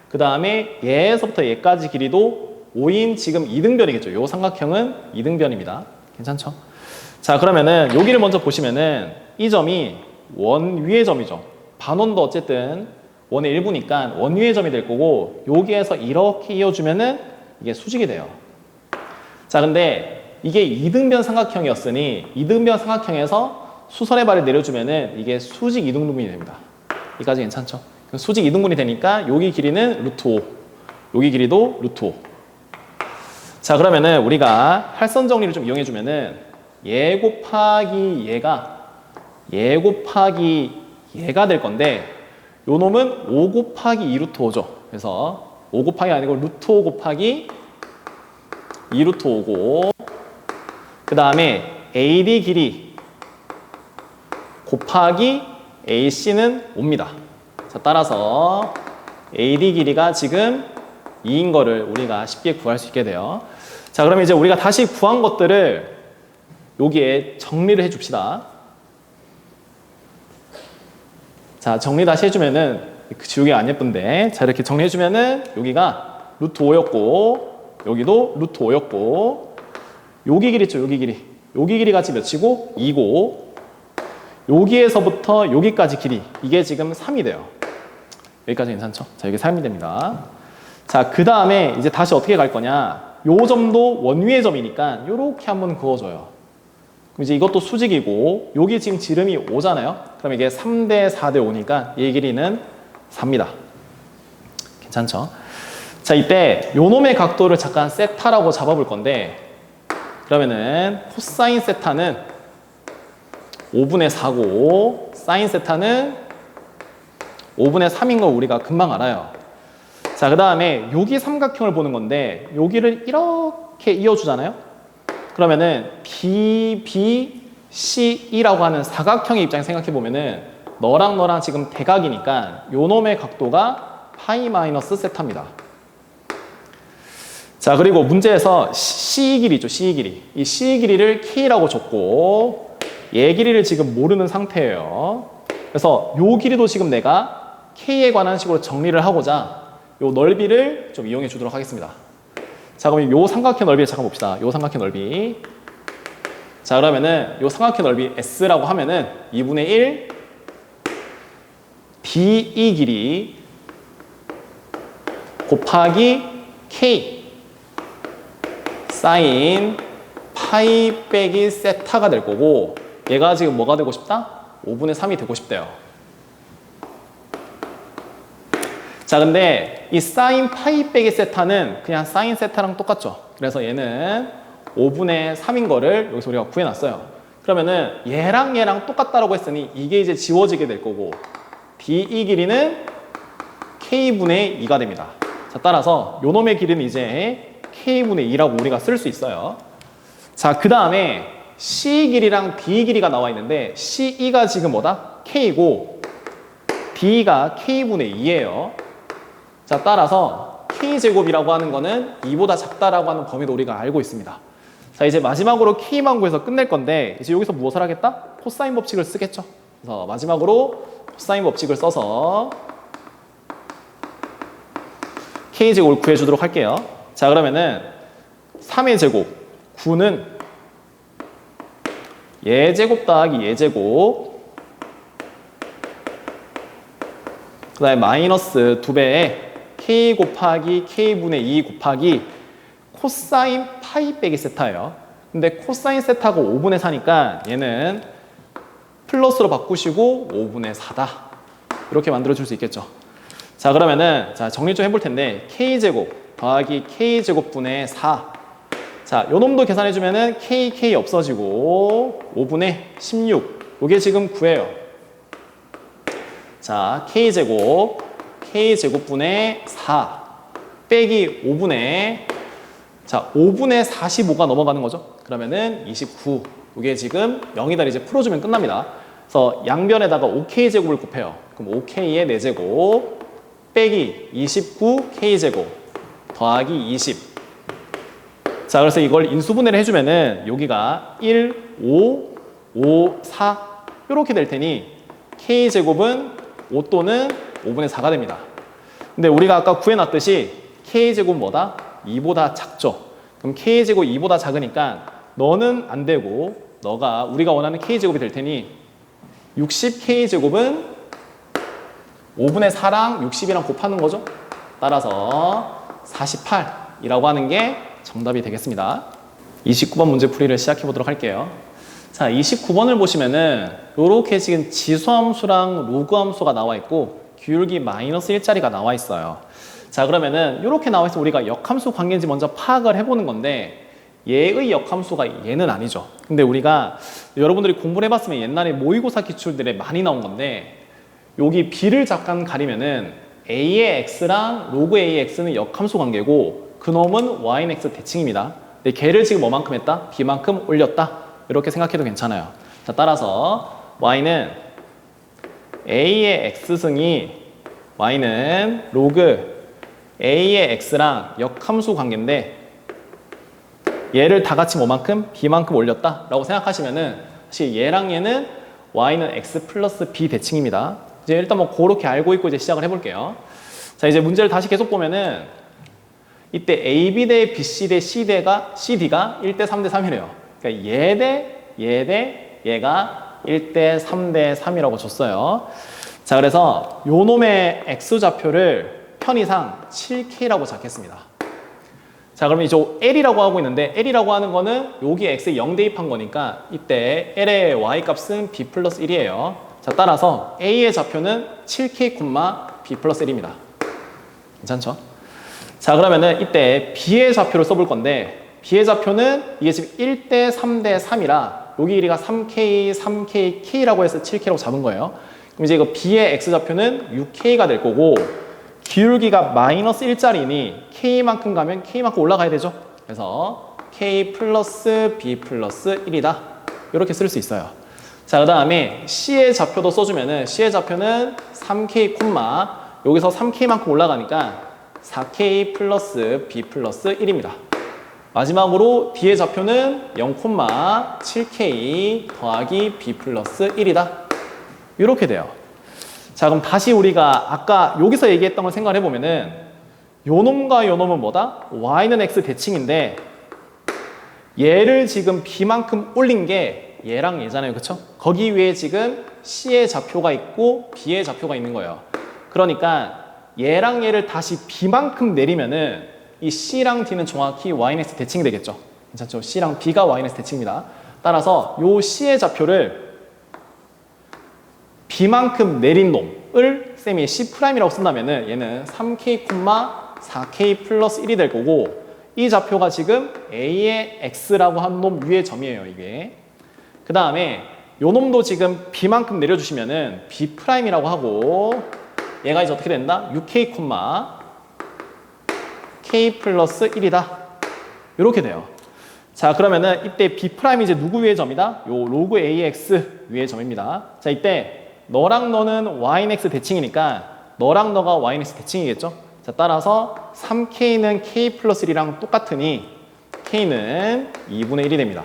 그 다음에 얘에서부터 얘까지 길이도 5인 지금 이등변이겠죠. 요 삼각형은 이등변입니다. 괜찮죠? 자, 그러면은 여기를 먼저 보시면은 이 점이 원 위의 점이죠. 반원도 어쨌든 원의 일부니까 원 위의 점이 될 거고 여기에서 이렇게 이어주면은 이게 수직이 돼요. 자, 근데 이게 이등변 삼각형이었으니 이등변 삼각형에서 수선의 발을 내려주면은 이게 수직 이등분이 됩니다. 여기까지 괜찮죠? 수직 이등분이 되니까 여기 길이는 루트 5, 여기 길이도 루트 5. 자, 그러면은 우리가 할선 정리를 좀 이용해 주면은 얘 곱하기 얘 곱하기 얘가 될 건데 요 놈은 5 곱하기 2 루트 5죠. 그래서 5 곱하기 아니고 루트 5 곱하기 2 루트 5고 그 다음에 AD 길이 곱하기 AC는 5입니다. 자, 따라서 AD 길이가 지금 2인 거를 우리가 쉽게 구할 수 있게 돼요. 자, 그러면 이제 우리가 다시 구한 것들을 여기에 정리를 해 줍시다. 자, 정리 다시 해주면은 지우개 안 예쁜데 자, 이렇게 정리해 주면은 여기가 루트 5였고 여기도 루트 5였고 여기 길이 있죠. 여기 길이 같이 몇이고 2고 여기에서부터 여기까지 길이 이게 지금 3이 돼요. 여기까지 괜찮죠? 자, 여기 3이 됩니다. 자, 그 다음에 이제 다시 어떻게 갈 거냐? 요 점도 원위의 점이니까 요렇게 한번 그어줘요. 그럼 이제 이것도 수직이고 여기 지금 지름이 5잖아요. 그럼 이게 3대 4대 5니까 얘 길이는 4입니다. 괜찮죠? 자, 이때 요 놈의 각도를 잠깐 세타라고 잡아볼 건데 그러면은 코사인 세타는 5분의 4고 사인 세타는 5분의 3인 걸 우리가 금방 알아요. 자, 그 다음에 여기 삼각형을 보는 건데 여기를 이렇게 이어주잖아요. 그러면은 BBCE라고 하는 사각형의 입장에서 생각해 보면은 너랑 너랑 지금 대각이니까 요 놈의 각도가 파이 마이너스 세타입니다. 자, 그리고 문제에서 C 길이죠. C 길이. 이 C 길이를 K라고 줬고 얘 길이를 지금 모르는 상태예요. 그래서 요 길이도 지금 내가 K에 관한 식으로 정리를 하고자 요 넓이를 좀 이용해 주도록 하겠습니다. 자, 그럼 요 삼각형 넓이 잠깐 봅시다. 요 삼각형 넓이. 자, 그러면은 요 삼각형 넓이 S라고 하면은 2분의 1 BE 길이 곱하기 K 사인 파이 빼기 세타가 될 거고 얘가 지금 뭐가 되고 싶다? 5분의 3이 되고 싶대요. 자, 근데 이 사인 파이 빼기 세타는 그냥 사인 세타랑 똑같죠. 그래서 얘는 5분의 3인 거를 여기서 우리가 구해놨어요. 그러면은 얘랑 똑같다라고 했으니 이게 이제 지워지게 될 거고 DE 길이는 K분의 2가 됩니다. 자, 따라서 요 놈의 길이는 이제 K분의 2라고 우리가 쓸 수 있어요. 자, 그 다음에 C 길이랑 D 길이가 나와 있는데 CE가 지금 뭐다? K고 D가 K분의 2예요. 자, 따라서 K제곱이라고 하는 거는 2보다 작다라고 하는 범위도 우리가 알고 있습니다. 자, 이제 마지막으로 K만 구해서 끝낼 건데 이제 여기서 무엇을 하겠다? 코사인 법칙을 쓰겠죠. 그래서 마지막으로 코사인 법칙을 써서 K제곱을 구해주도록 할게요. 자, 그러면은 3의 제곱 9는 예제곱 더하기 예제곱 그 다음에 마이너스 2배의 K 곱하기 K분의 2 곱하기 코사인 파이 빼기 세타예요. 근데 코사인 세타가 5분의 4니까 얘는 플러스로 바꾸시고 5분의 4다. 이렇게 만들어줄 수 있겠죠. 자, 그러면은 자 정리 좀 해볼 텐데 K제곱 더하기 K제곱분의 4. 자, 요 놈도 계산해주면은 K 없어지고 5분의 16. 요게 지금 9예요. 자, K제곱분의 4 빼기 5분의 45가 넘어가는 거죠. 그러면은 29. 이게 지금 0이다 이제 풀어주면 끝납니다. 그래서 양변에다가 5K제곱을 곱해요. 그럼 5K의 4제곱 빼기 29K제곱 더하기 20. 자, 그래서 이걸 인수분해를 해주면은 여기가 1, 5, 5, 4 이렇게 될 테니 K제곱은 5 또는 5분의 4가 됩니다. 근데 우리가 아까 구해놨듯이 K제곱은 뭐다? 2보다 작죠. 그럼 K제곱 2보다 작으니까 너는 안 되고 너가 우리가 원하는 K제곱이 될 테니 60K제곱은 5분의 4랑 60이랑 곱하는 거죠. 따라서 48이라고 하는 게 정답이 되겠습니다. 29번 문제 풀이를 시작해 보도록 할게요. 자, 29번을 보시면은 요렇게 지금 지수함수랑 로그함수가 나와 있고 기울기 마이너스 1짜리가 나와 있어요. 자, 그러면은 요렇게 나와 있어 우리가 역함수 관계인지 먼저 파악을 해보는 건데 얘의 역함수가 얘는 아니죠. 근데 우리가 여러분들이 공부를 해봤으면 옛날에 모의고사 기출들에 많이 나온 건데 여기 B를 잠깐 가리면은 A의 X랑 로그 A의 X는 역함수 관계고 그놈은 Y는 X 대칭입니다. 근데 걔를 지금 뭐만큼 했다? B만큼 올렸다. 이렇게 생각해도 괜찮아요. 자, 따라서 Y는 A의 X승이 Y는 로그 A의 X랑 역함수 관계인데 얘를 다 같이 뭐만큼? B만큼 올렸다 라고 생각하시면은 사실 얘랑 얘는 Y는 X 플러스 B 대칭입니다. 이제 일단 뭐 그렇게 알고 있고 이제 시작을 해볼게요. 자, 이제 문제를 다시 계속 보면은 이때 AB 대 BC 대 CD가 1대 3대 3이래요. 그러니까 얘 대 얘가 1대 3대 3이라고 줬어요. 자, 그래서 요 놈의 X좌표를 편의상 7K라고 잡겠습니다. 자, 그러면 이제 L이라고 하고 있는데 L이라고 하는 거는 여기 X에 0 대입한 거니까 이때 L의 Y 값은 B 플러스 1이에요. 자, 따라서 A의 좌표는 7K, B 플러스 1입니다. 괜찮죠? 자, 그러면은 이때 B의 좌표를 써볼 건데 B의 좌표는 이게 지금 1대 3대 3이라 여기 길이가 3K, K라고 해서 7K라고 잡은 거예요. 그럼 이제 이거 B의 X좌표는 6K가 될 거고 기울기가 마이너스 1짜리니 K만큼 가면 K만큼 올라가야 되죠. 그래서 K 플러스 B 플러스 1이다. 이렇게 쓸 수 있어요. 자, 그 다음에 C의 좌표도 써주면은 C의 좌표는 3K, 여기서 3K만큼 올라가니까 4K 플러스 B 플러스 1입니다. 마지막으로 D의 좌표는 0, 7K 더하기 B 플러스 1이다. 이렇게 돼요. 자, 그럼 다시 우리가 아까 여기서 얘기했던 걸 생각을 해보면은 요 놈과 요 놈은 뭐다? Y는 X 대칭인데 얘를 지금 B만큼 올린 게 얘랑 얘잖아요. 그쵸? 거기 위에 지금 C의 좌표가 있고 B의 좌표가 있는 거예요. 그러니까 얘랑 얘를 다시 B만큼 내리면은 이 C랑 D는 정확히 Y는 X 대칭이 되겠죠. 괜찮죠? C랑 B가 Y는 X 대칭입니다. 따라서 요 C의 좌표를 B만큼 내린 놈을 쌤이 C'이라고 쓴다면은 얘는 3K, 4K 플러스 1이 될 거고 이 좌표가 지금 A의 X라고 한 놈 위의 점이에요, 이게. 그 다음에 요 놈도 지금 B만큼 내려주시면은 B'이라고 하고 얘가 이제 어떻게 된다? 6K, K 플러스 1이다. 이렇게 돼요. 자, 그러면은 이때 B' 이제 누구 위의 점이다? 요 로그 AX 위의 점입니다. 자, 이때 너랑 너는 YX 대칭이니까 너랑 너가 YX 대칭이겠죠? 자, 따라서 3K는 K 플러스 1이랑 똑같으니 K는 2분의 1이 됩니다.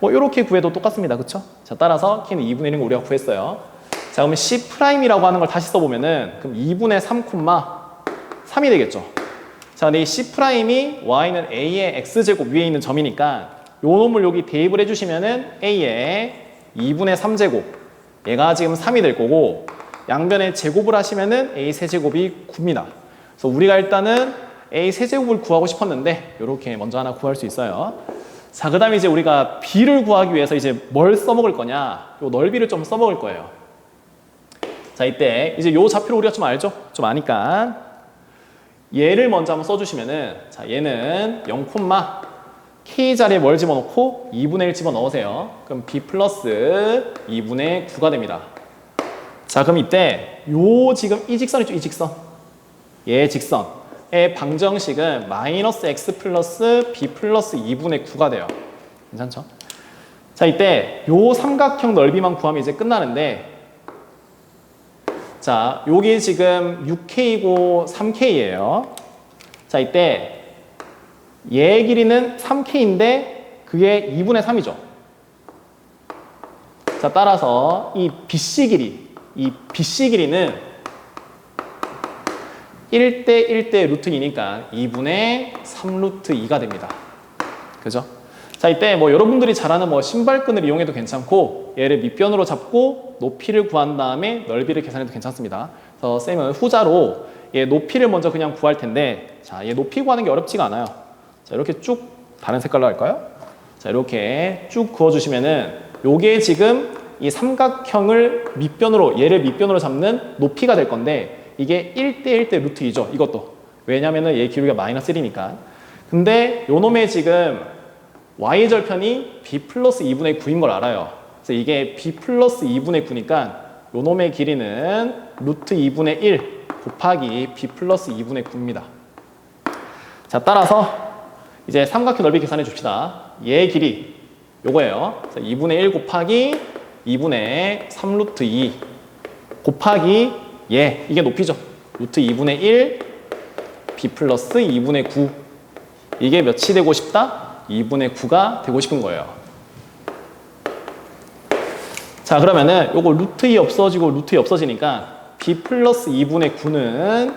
뭐 이렇게 구해도 똑같습니다. 그쵸? 자, 따라서 K는 2분의 1인 거 우리가 구했어요. 자, 그러면 C'이라고 하는 걸 다시 써보면은 그럼 2분의 3, 3이 되겠죠? 자, 근데 이 C'이 Y는 A의 X제곱 위에 있는 점이니까 요 놈을 여기 대입을 해주시면은 A의 2분의 3제곱 얘가 지금 3이 될 거고 양변에 제곱을 하시면은 A 세제곱이 9입니다. 그래서 우리가 일단은 A 세제곱을 구하고 싶었는데 이렇게 먼저 하나 구할 수 있어요. 자, 그 다음에 이제 우리가 B를 구하기 위해서 이제 뭘 써먹을 거냐? 요 넓이를 좀 써먹을 거예요. 자, 이때 이제 요 좌표를 우리가 좀 알죠? 좀 아니까 얘를 먼저 한번 써주시면은 자, 얘는 0, K 자리에 뭘 집어넣고 2분의 1 집어넣으세요. 그럼 B 플러스 2분의 9가 됩니다. 자, 그럼 이때 요 지금 이 직선이죠, 이 직선. 얘 직선의 방정식은 마이너스 X 플러스 B 플러스 2분의 9가 돼요. 괜찮죠? 자, 이때 요 삼각형 넓이만 구하면 이제 끝나는데 자, 요게 지금 6K이고 3K예요. 자, 이때 얘 길이는 3K인데 그게 2분의 3이죠. 자, 따라서 이 BC 길이는 1대 1대 루트 2니까 2분의 3 루트 2가 됩니다. 그죠? 자, 이때 뭐 여러분들이 잘 아는 뭐 신발끈을 이용해도 괜찮고 얘를 밑변으로 잡고 높이를 구한 다음에 넓이를 계산해도 괜찮습니다. 그래서 쌤은 후자로 얘 높이를 먼저 그냥 구할 텐데 자, 얘 높이 구하는 게 어렵지가 않아요. 자, 이렇게 쭉 다른 색깔로 할까요? 자, 이렇게 쭉 그어주시면은 요게 지금 이 삼각형을 밑변으로 얘를 밑변으로 잡는 높이가 될 건데 이게 1대 1대 루트 2죠. 이것도. 왜냐면은 얘 기울기가 마이너스 1이니까. 근데 요 놈의 지금 y절편이 b 플러스 2분의 9인 걸 알아요. 그래서 이게 b 플러스 2분의 9니까 요 놈의 길이는 루트 2분의 1 곱하기 b 플러스 2분의 9입니다. 자, 따라서 이제 삼각형 넓이 계산해 줍시다. 얘 길이 요거예요. 2분의 1 곱하기 2분의 3 루트 2 곱하기 얘 이게 높이죠. 루트 2분의 1 b 플러스 2분의 9 이게 몇이 되고 싶다? 2분의 9가 되고 싶은 거예요. 자, 그러면은 요거 루트 2 없어지고 루트 2 없어지니까 b 플러스 2분의 9는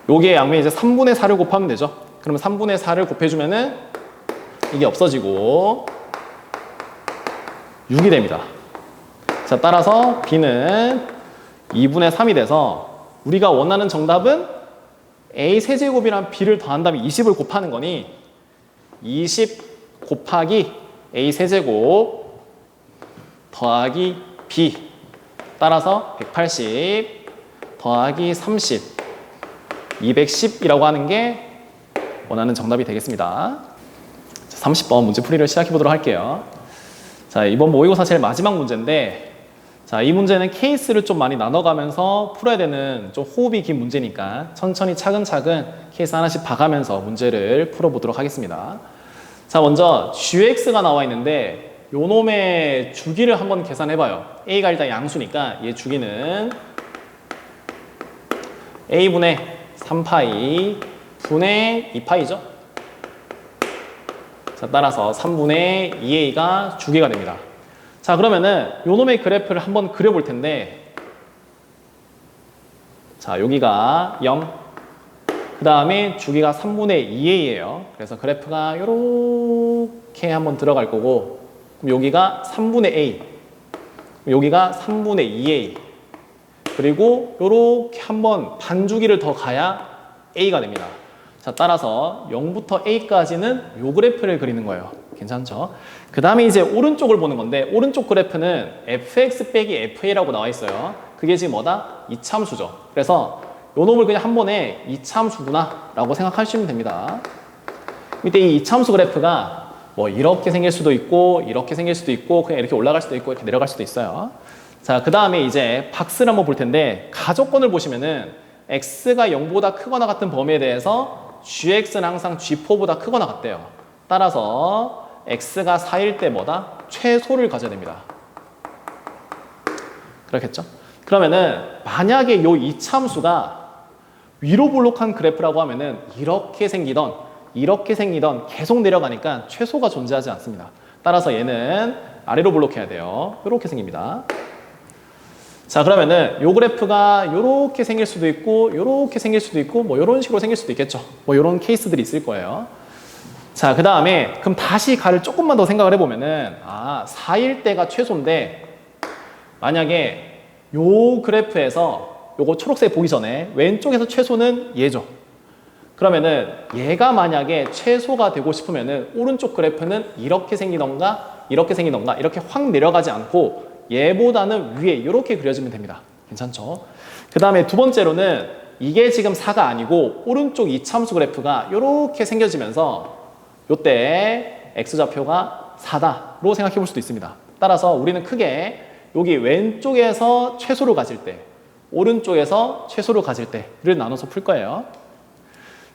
요게 양면에 이제 3분의 4를 곱하면 되죠. 그러면 3분의 4를 곱해주면은 이게 없어지고 6이 됩니다. 자, 따라서 b는 2분의 3이 돼서 우리가 원하는 정답은 a 세제곱이랑 b를 더한 다음에 20을 곱하는 거니 20 곱하기 a 세제곱 더하기 b 따라서 180 더하기 30 210이라고 하는 게 원하는 정답이 되겠습니다. 자, 30번 문제 풀이를 시작해 보도록 할게요. 자, 이번 모의고사 제일 마지막 문제인데 자, 이 문제는 케이스를 좀 많이 나눠가면서 풀어야 되는 좀 호흡이 긴 문제니까 천천히 차근차근 케이스 하나씩 봐가면서 문제를 풀어보도록 하겠습니다. 자, 먼저 GX가 나와 있는데 요 놈의 주기를 한번 계산해봐요. A가 일단 양수니까 얘 주기는 A분의 3파이 분의 2파이죠. 자, 따라서 3분의 2A가 주기가 됩니다. 자, 그러면은 요 놈의 그래프를 한번 그려볼 텐데 자, 여기가 0 그 다음에 주기가 3분의 2A예요. 그래서 그래프가 이렇게 한번 들어갈 거고 그럼 여기가 3분의 A 여기가 3분의 2A 그리고 이렇게 한번 반주기를 더 가야 A가 됩니다. 자, 따라서 0부터 A까지는 요 그래프를 그리는 거예요. 괜찮죠? 그 다음에 이제 오른쪽을 보는 건데 오른쪽 그래프는 fx 빼기 fa라고 나와 있어요. 그게 지금 뭐다? 이차함수죠. 그래서 요 놈을 그냥 한 번에 이차함수구나 라고 생각하시면 됩니다. 이때 이 이차함수 그래프가 뭐 이렇게 생길 수도 있고 이렇게 생길 수도 있고 그냥 이렇게 올라갈 수도 있고 이렇게 내려갈 수도 있어요. 자, 그 다음에 이제 박스를 한번 볼 텐데 가조건을 보시면은 x가 0보다 크거나 같은 범위에 대해서 gx는 항상 g4보다 크거나 같대요. 따라서 x가 4일 때 뭐다? 최소를 가져야 됩니다. 그렇겠죠? 그러면은 만약에 요 이차함수가 위로 볼록한 그래프라고 하면은 이렇게 생기던 계속 내려가니까 최소가 존재하지 않습니다. 따라서 얘는 아래로 볼록해야 돼요. 이렇게 생깁니다. 자, 그러면은 요 그래프가 요렇게 생길 수도 있고 요렇게 생길 수도 있고 뭐 요런 식으로 생길 수도 있겠죠. 뭐 요런 케이스들이 있을 거예요. 자, 그 다음에 그럼 다시 가를 조금만 더 생각을 해보면은 4일 때가 최소인데 만약에 요 그래프에서 요거 초록색 보기 전에 왼쪽에서 최소는 얘죠. 그러면은 얘가 만약에 최소가 되고 싶으면은 오른쪽 그래프는 이렇게 생기던가 이렇게 확 내려가지 않고 얘보다는 위에 이렇게 그려지면 됩니다. 괜찮죠? 그 다음에 두 번째로는 이게 지금 4가 아니고 오른쪽 이차함수 그래프가 이렇게 생겨지면서 요때 x좌표가 4다로 생각해 볼 수도 있습니다. 따라서 우리는 크게 여기 왼쪽에서 최소로 가질 때 오른쪽에서 최소로 가질 때를 나눠서 풀 거예요.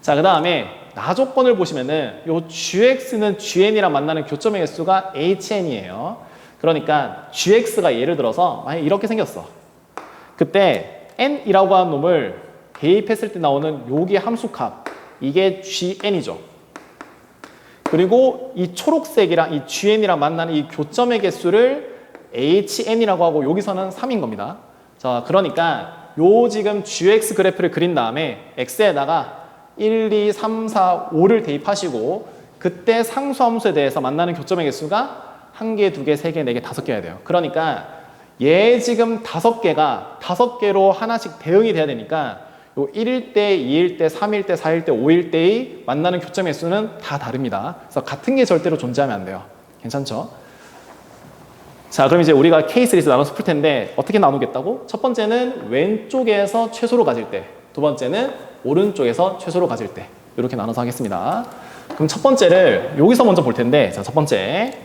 자, 그 다음에 나조건을 보시면은 요 gx는 gn이랑 만나는 교점의 개수가 hn이에요. 그러니까 gx가 예를 들어서 만약 이렇게 생겼어. 그때 n이라고 하는 놈을 대입했을 때 나오는 여기의 함수값 이게 gn이죠. 그리고 이 초록색이랑 이 gn이랑 만나는 이 교점의 개수를 hn이라고 하고 여기서는 3인 겁니다. 자, 그러니까 요 지금 gx 그래프를 그린 다음에 x에다가 1, 2, 3, 4, 5를 대입하시고 그때 상수함수에 대해서 만나는 교점의 개수가 1개, 2개, 3개, 4개, 5개여야 돼요. 그러니까 얘 지금 5개가 5개로 하나씩 대응이 돼야 되니까 요 1일 때, 2일 때, 3일 때, 4일 때, 5일 때의 만나는 교점의 수는 다 다릅니다. 그래서 같은 게 절대로 존재하면 안 돼요. 괜찮죠? 자, 그럼 이제 우리가 케이스 리스트 나눠서 풀 텐데 어떻게 나누겠다고? 첫 번째는 왼쪽에서 최소로 가질 때, 두 번째는 오른쪽에서 최소로 가질 때 이렇게 나눠서 하겠습니다. 그럼 첫 번째를 여기서 먼저 볼 텐데 자, 첫 번째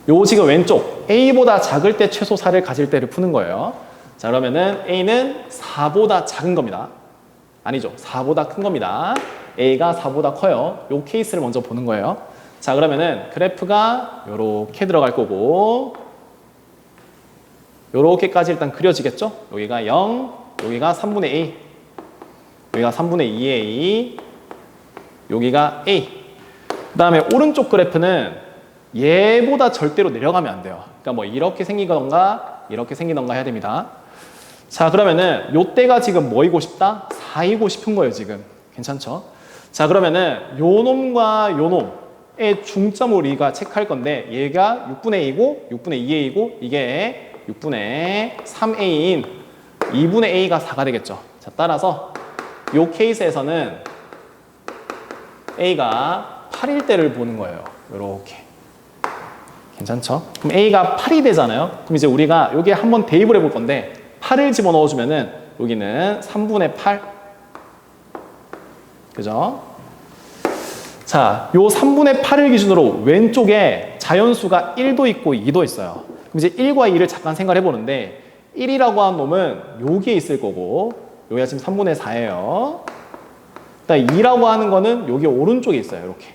요 지금 왼쪽 A보다 작을 때 최소 4를 가질 때를 푸는 거예요. 자, 그러면은 A는 4보다 작은 겁니다. 아니죠. 4보다 큰 겁니다. A가 4보다 커요. 요 케이스를 먼저 보는 거예요. 자, 그러면은 그래프가 요렇게 들어갈 거고 요렇게까지 일단 그려지겠죠? 여기가 0, 여기가 3분의 A, 여기가 3분의 2A, 여기가 A. 그 다음에 오른쪽 그래프는 얘보다 절대로 내려가면 안 돼요. 그러니까 뭐 이렇게 생기던가 이렇게 생기던가 해야 됩니다. 자, 그러면은 요때가 지금 뭐이고 싶다? 4이고 싶은 거예요, 지금. 괜찮죠? 자, 그러면은 요 놈과 요 놈의 중점을 우리가 체크할 건데 얘가 6분의 2이고 6분의 2A이고 이게 6분의 3A인 2분의 A가 4가 되겠죠. 자, 따라서 요 케이스에서는 A가 8일 때를 보는 거예요. 요렇게. 괜찮죠? 그럼 A가 8이 되잖아요. 그럼 이제 우리가 여기에 한번 대입을 해볼 건데 8을 집어넣어주면은 여기는 3분의 8. 그죠? 자, 요 3분의 8을 기준으로 왼쪽에 자연수가 1도 있고 2도 있어요. 그럼 이제 1과 2를 잠깐 생각해 보는데 1이라고 하는 놈은 여기에 있을 거고 여기가 지금 3분의 4예요. 그다음에 2라고 하는 거는 여기 오른쪽에 있어요. 이렇게.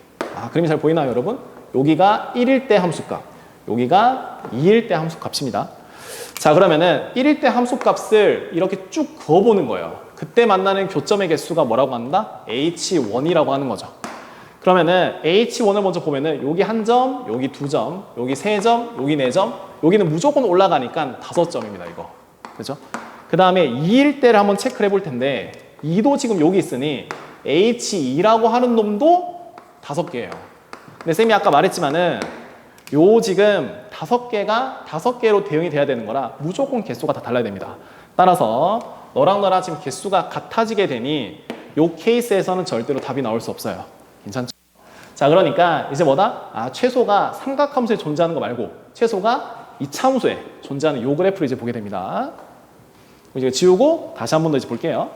그림이 잘 보이나요, 여러분? 여기가 1일 때 함수값, 여기가 2일 때 함수값입니다. 자, 그러면은 1일 때 함수값을 이렇게 쭉 그어보는 거예요. 그때 만나는 교점의 개수가 뭐라고 한다? H1이라고 하는 거죠. 그러면은 H1을 먼저 보면은 여기 1점, 여기 2점, 여기 3점, 여기 4점, 여기는 무조건 올라가니까 5점입니다, 이거. 그죠? 그 다음에 2일 때를 한번 체크를 해볼 텐데 2도 지금 여기 있으니 H2라고 하는 놈도 5개예요. 근데 쌤이 아까 말했지만은 요 지금 5개로 대응이 돼야 되는 거라 무조건 개수가 다 달라야 됩니다. 따라서 너랑 너랑 지금 개수가 같아지게 되니 요 케이스에서는 절대로 답이 나올 수 없어요. 괜찮죠? 자, 그러니까 이제 뭐다? 최소가 삼각함수에 존재하는 거 말고 최소가 이차함수에 존재하는 요 그래프를 이제 보게 됩니다. 이제 지우고 다시 한 번 더 이제 볼게요.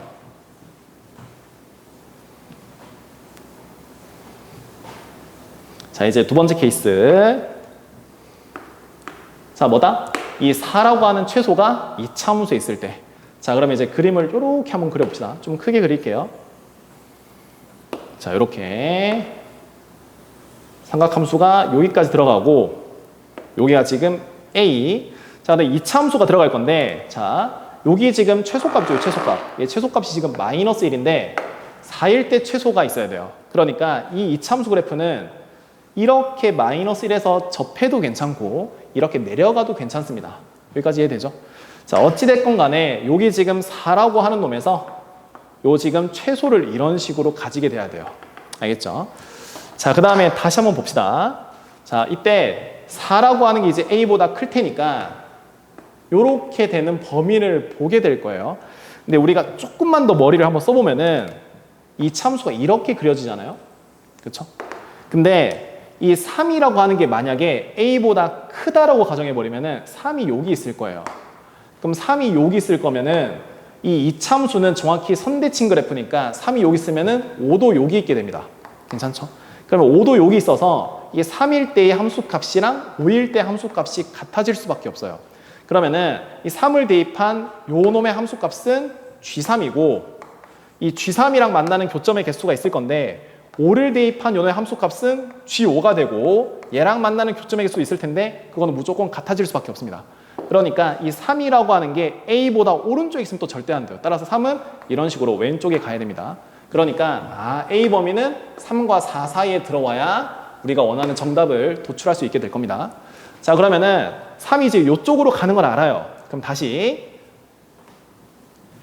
자, 이제 두 번째 케이스. 자, 뭐다? 이 4라고 하는 최소가 이 차함수에 있을 때. 자, 그러면 이제 그림을 이렇게 한번 그려봅시다. 좀 크게 그릴게요. 자, 이렇게 삼각함수가 여기까지 들어가고 여기가 지금 A. 자, 근데 이 차함수가 들어갈 건데, 자, 여기 지금 최소값이죠, 최소값. 예, 최소값이 지금 마이너스 1인데 4일 때 최소가 있어야 돼요. 그러니까 이 이차함수 그래프는 이렇게 마이너스 1에서 접해도 괜찮고 이렇게 내려가도 괜찮습니다. 여기까지 이해되죠? 자, 어찌됐건 간에 여기 지금 4라고 하는 놈에서 요 지금 최소를 이런 식으로 가지게 돼야 돼요. 알겠죠? 자, 그 다음에 다시 한번 봅시다. 자, 이때 4라고 하는 게 이제 A보다 클 테니까 요렇게 되는 범위를 보게 될 거예요. 근데 우리가 조금만 더 머리를 한번 써보면은 이 참수가 이렇게 그려지잖아요. 그렇죠? 근데 이 3이라고 하는 게 만약에 A보다 크다라고 가정해버리면은 3이 여기 있을 거예요. 그럼 3이 여기 있을 거면은 이 이참수는 정확히 선대칭 그래프니까 3이 여기 있으면은 5도 여기 있게 됩니다. 괜찮죠? 그러면 5도 여기 있어서 이게 3일 때의 함수값이랑 5일 때 함수값이 같아질 수밖에 없어요. 그러면은 이 3을 대입한 요 놈의 함수값은 G3이고 이 G3이랑 만나는 교점의 개수가 있을 건데 5를 대입한 요놈의 함수값은 G5가 되고 얘랑 만나는 교점의 개수 있을 텐데 그거는 무조건 같아질 수밖에 없습니다. 그러니까 이 3이라고 하는 게 A보다 오른쪽에 있으면 또 절대 안 돼요. 따라서 3은 이런 식으로 왼쪽에 가야 됩니다. 그러니까 A 범위는 3과 4 사이에 들어와야 우리가 원하는 정답을 도출할 수 있게 될 겁니다. 자, 그러면은 3이 이제 이쪽으로 가는 걸 알아요. 그럼 다시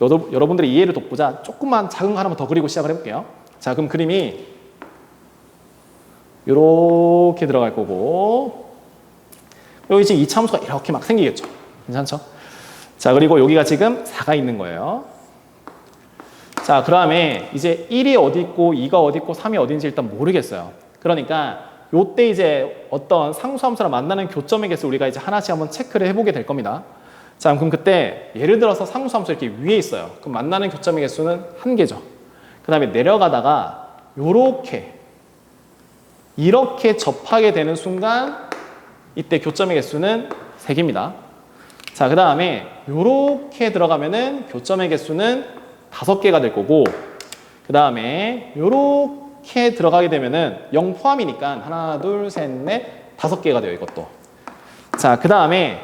여러분들의 이해를 돕고자 조금만 작은 거 하나만 더 그리고 시작을 해볼게요. 자, 그럼 그림이 이렇게 들어갈 거고 여기 지금 이 참수가 이렇게 막 생기겠죠. 괜찮죠? 자, 그리고 여기가 지금 4가 있는 거예요. 자, 그 다음에 이제 1이 어디 있고 2가 어디 있고 3이 어딘지 일단 모르겠어요. 그러니까 요때 이제 어떤 상수함수랑 만나는 교점의 개수 우리가 이제 하나씩 한번 체크를 해보게 될 겁니다. 자, 그럼 그때 예를 들어서 상수함수 이렇게 위에 있어요. 그럼 만나는 교점의 개수는 1개죠. 그 다음에 내려가다가 이렇게 접하게 되는 순간 이때 교점의 개수는 3개입니다. 자, 그 다음에 이렇게 들어가면은 교점의 개수는 5개가 될 거고 그 다음에 이렇게 들어가게 되면은 0 포함이니까 하나, 둘, 셋, 넷, 5개가 돼요, 이것도. 자, 그 다음에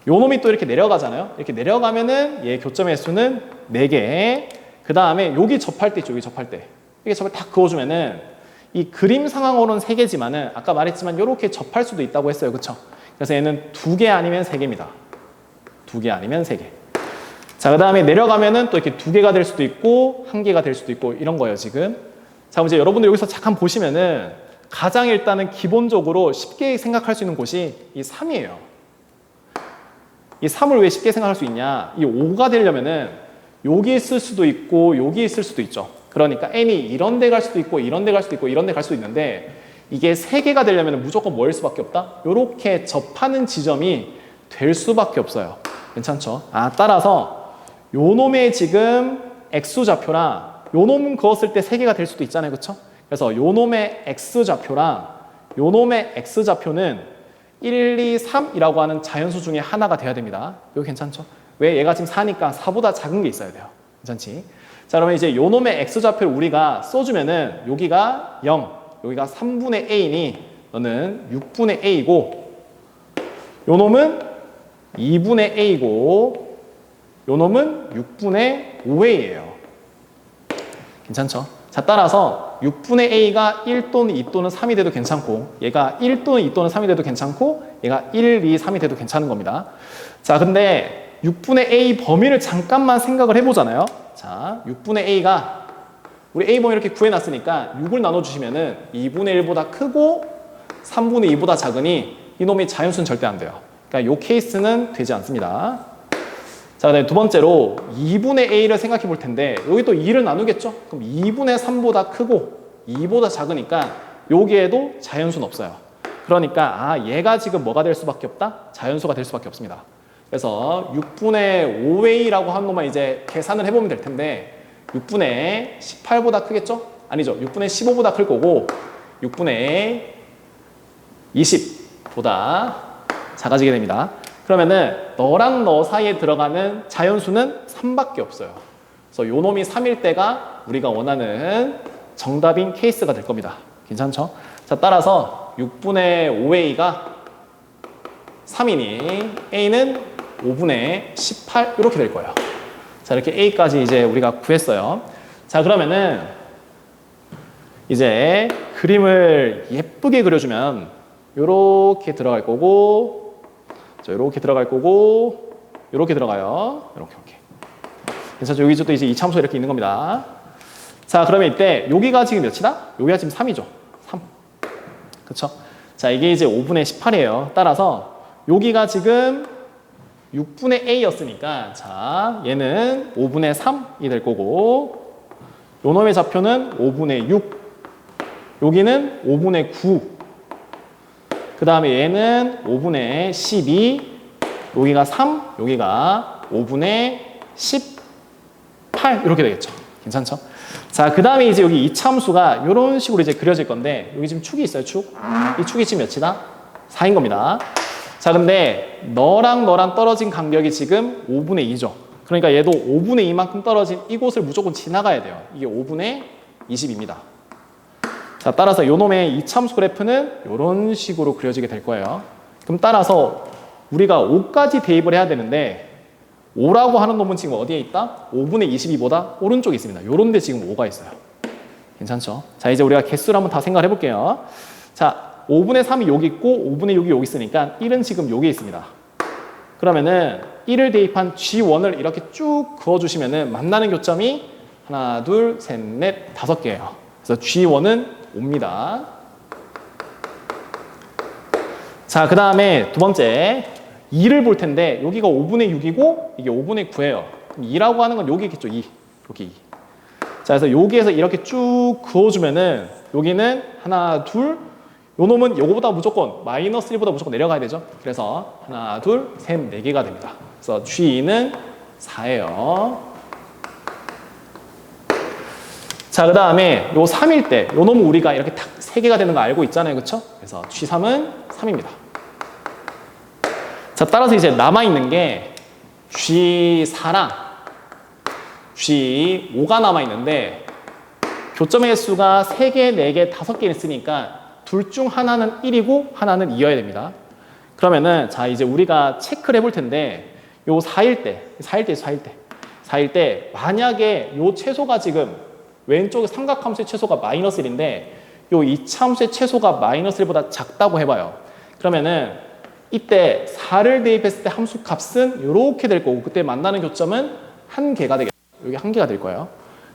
요 놈이 또 이렇게 내려가잖아요. 이렇게 내려가면은 얘 교점의 개수는 4개. 그 다음에 여기 접할 때 있죠, 여기 접할 때. 이렇게 접을 딱 그어주면은 이 그림 상황으로는 3개지만은 아까 말했지만 이렇게 접할 수도 있다고 했어요. 그쵸? 그래서 얘는 2개 아니면 3개입니다. 2개 아니면 3개. 자, 그 다음에 내려가면은 또 이렇게 2개가 될 수도 있고 1개가 될 수도 있고 이런 거예요, 지금. 자, 그럼 이제 여러분들 여기서 잠깐 보시면은 가장 일단은 기본적으로 쉽게 생각할 수 있는 곳이 이 3이에요. 이 3을 왜 쉽게 생각할 수 있냐? 이 5가 되려면은 여기 있을 수도 있고 여기 있을 수도 있죠. 그러니까 n이 이런 데 갈 수도 있고 이런 데 갈 수도 있고 이런 데 갈 수도 있는데 이게 3개가 되려면 무조건 뭐일 수밖에 없다? 이렇게 접하는 지점이 될 수밖에 없어요. 괜찮죠? 따라서 요 놈의 지금 x좌표랑 요 놈 그었을 때 3개가 될 수도 있잖아요. 그쵸? 그래서 요 놈의 x좌표랑 요 놈의 x좌표는 1, 2, 3이라고 하는 자연수 중에 하나가 돼야 됩니다. 이거 괜찮죠? 왜? 얘가 지금 4니까 4보다 작은 게 있어야 돼요. 괜찮지? 자, 그러면 이제 요 놈의 x좌표를 우리가 써주면은 여기가 0, 여기가 3분의 a니 너는 6분의 a고 요 놈은 2분의 a고 요 놈은 6분의 5a예요. 괜찮죠? 자, 따라서 6분의 a가 1 또는 2 또는 3이 돼도 괜찮고 얘가 1 또는 2 또는 3이 돼도 괜찮고 얘가 1, 2, 3이 돼도 괜찮은 겁니다. 자, 근데 6분의 a 범위를 잠깐만 생각을 해보잖아요. 자, 6분의 a가 우리 a 범위 이렇게 구해놨으니까 6을 나눠주시면은 2분의 1보다 크고 3분의 2보다 작으니 이놈이 자연수는 절대 안 돼요. 그러니까 이 케이스는 되지 않습니다. 자, 그다음에 두 번째로 2분의 a를 생각해 볼 텐데 여기 또 2를 나누겠죠? 그럼 2분의 3보다 크고 2보다 작으니까 여기에도 자연수는 없어요. 그러니까 얘가 지금 뭐가 될 수밖에 없다? 자연수가 될 수밖에 없습니다. 그래서 6분의 5a라고 한 놈만 이제 계산을 해보면 될 텐데 6분의 18보다 크겠죠? 아니죠. 6분의 15보다 클 거고 6분의 20보다 작아지게 됩니다. 그러면은 너랑 너 사이에 들어가는 자연수는 3밖에 없어요. 그래서 요 놈이 3일 때가 우리가 원하는 정답인 케이스가 될 겁니다. 괜찮죠? 자, 따라서 6분의 5a가 3이니 a는 5분의 18 이렇게 될 거예요. 자, 이렇게 a까지 이제 우리가 구했어요. 자, 그러면은 이제 그림을 예쁘게 그려주면 요렇게 들어갈 거고, 요렇게 들어갈 거고, 요렇게 들어가요. 이렇게. 괜찮죠? 여기 또 이제 이 참수 이렇게 있는 겁니다. 자, 그러면 이때 여기가 지금 몇이다? 여기가 지금 3이죠. 3. 그쵸? 자, 이게 이제 5분의 18이에요. 따라서 여기가 지금 6분의 a였으니까, 자, 얘는 5분의 3이 될 거고, 요 놈의 좌표는 5분의 6, 여기는 5분의 9, 그 다음에 얘는 5분의 12, 여기가 3, 여기가 5분의 18 이렇게 되겠죠. 괜찮죠? 자, 그 다음에 이제 여기 이 참수가 이런 식으로 이제 그려질 건데, 여기 지금 축이 있어요, 축. 이 축이 지금 몇이다? 4인 겁니다. 자, 근데 너랑 떨어진 간격이 지금 5분의 2죠. 그러니까 얘도 5분의 2만큼 떨어진 이곳을 무조건 지나가야 돼요. 이게 5분의 20입니다. 자, 따라서 요 놈의 이 참수 그래프는 이런 식으로 그려지게 될 거예요. 그럼 따라서 우리가 5까지 대입을 해야 되는데, 5라고 하는 놈은 지금 어디에 있다? 5분의 22보다 오른쪽에 있습니다. 요런 데 지금 5가 있어요. 괜찮죠? 자, 이제 우리가 개수를 한번 다 생각해 볼게요. 자, 5분의 3이 여기 있고 5분의 6이 여기 있으니까 1은 지금 여기 있습니다. 그러면은 1을 대입한 G1을 이렇게 쭉 그어주시면은 만나는 교점이 하나, 둘, 셋, 넷, 5개예요. 그래서 G1은 5입니다. 자, 그 다음에 두 번째 2를 볼 텐데, 여기가 5분의 6이고 이게 5분의 9예요. 2라고 하는 건 여기 있겠죠. 2. 여기 2. 자, 그래서 여기에서 이렇게 쭉 그어주면은 여기는 하나, 둘, 요 놈은 요거보다 무조건 마이너스 1보다 무조건 내려가야 되죠. 그래서 하나, 둘, 셋, 4개가 됩니다. 그래서 G2는 4예요. 자, 그 다음에 요 3일 때, 요 놈은 우리가 이렇게 딱 3개가 되는 거 알고 있잖아요. 그쵸? 그래서 G3은 3입니다. 자, 따라서 이제 남아있는 게 G4랑 G5가 남아있는데, 교점의 수가 3개, 4개, 5개 있으니까 둘 중 하나는 1이고 하나는 2여야 됩니다. 그러면은 자, 이제 우리가 체크를 해볼 텐데, 요 4일 때 만약에 요 채소가 지금 왼쪽에 삼각함수의 채소가 마이너스 1인데 요 이차함수의 채소가 마이너스 1보다 작다고 해봐요. 그러면은 이때 4를 대입했을 때 함수 값은 이렇게 될 거고, 그때 만나는 교점은 1개가 되겠죠. 여기 1개가 될 거예요.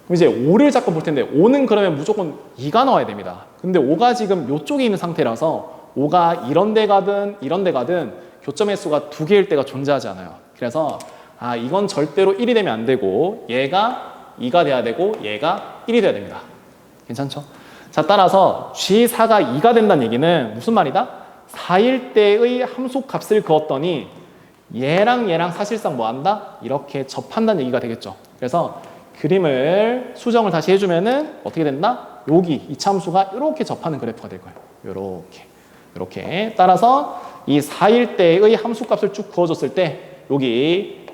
그럼 이제 5를 잡고 볼 텐데, 5는 그러면 무조건 2가 나와야 됩니다. 근데 5가 지금 이쪽에 있는 상태라서 5가 이런 데 가든 교점의 수가 2개일 때가 존재하지 않아요. 그래서 이건 절대로 1이 되면 안 되고, 얘가 2가 돼야 되고 얘가 1이 돼야 됩니다. 괜찮죠? 자, 따라서 G4가 2가 된다는 얘기는 무슨 말이다? 4일 때의 함수 값을 그었더니 얘랑 사실상 뭐 한다? 이렇게 접한다는 얘기가 되겠죠. 그래서 그림을 수정을 다시 해주면은 어떻게 된다? 여기 이차함수가 이렇게 접하는 그래프가 될 거예요. 이렇게 따라서 이 4일 때의 함수 값을 쭉 그어줬을 때 여기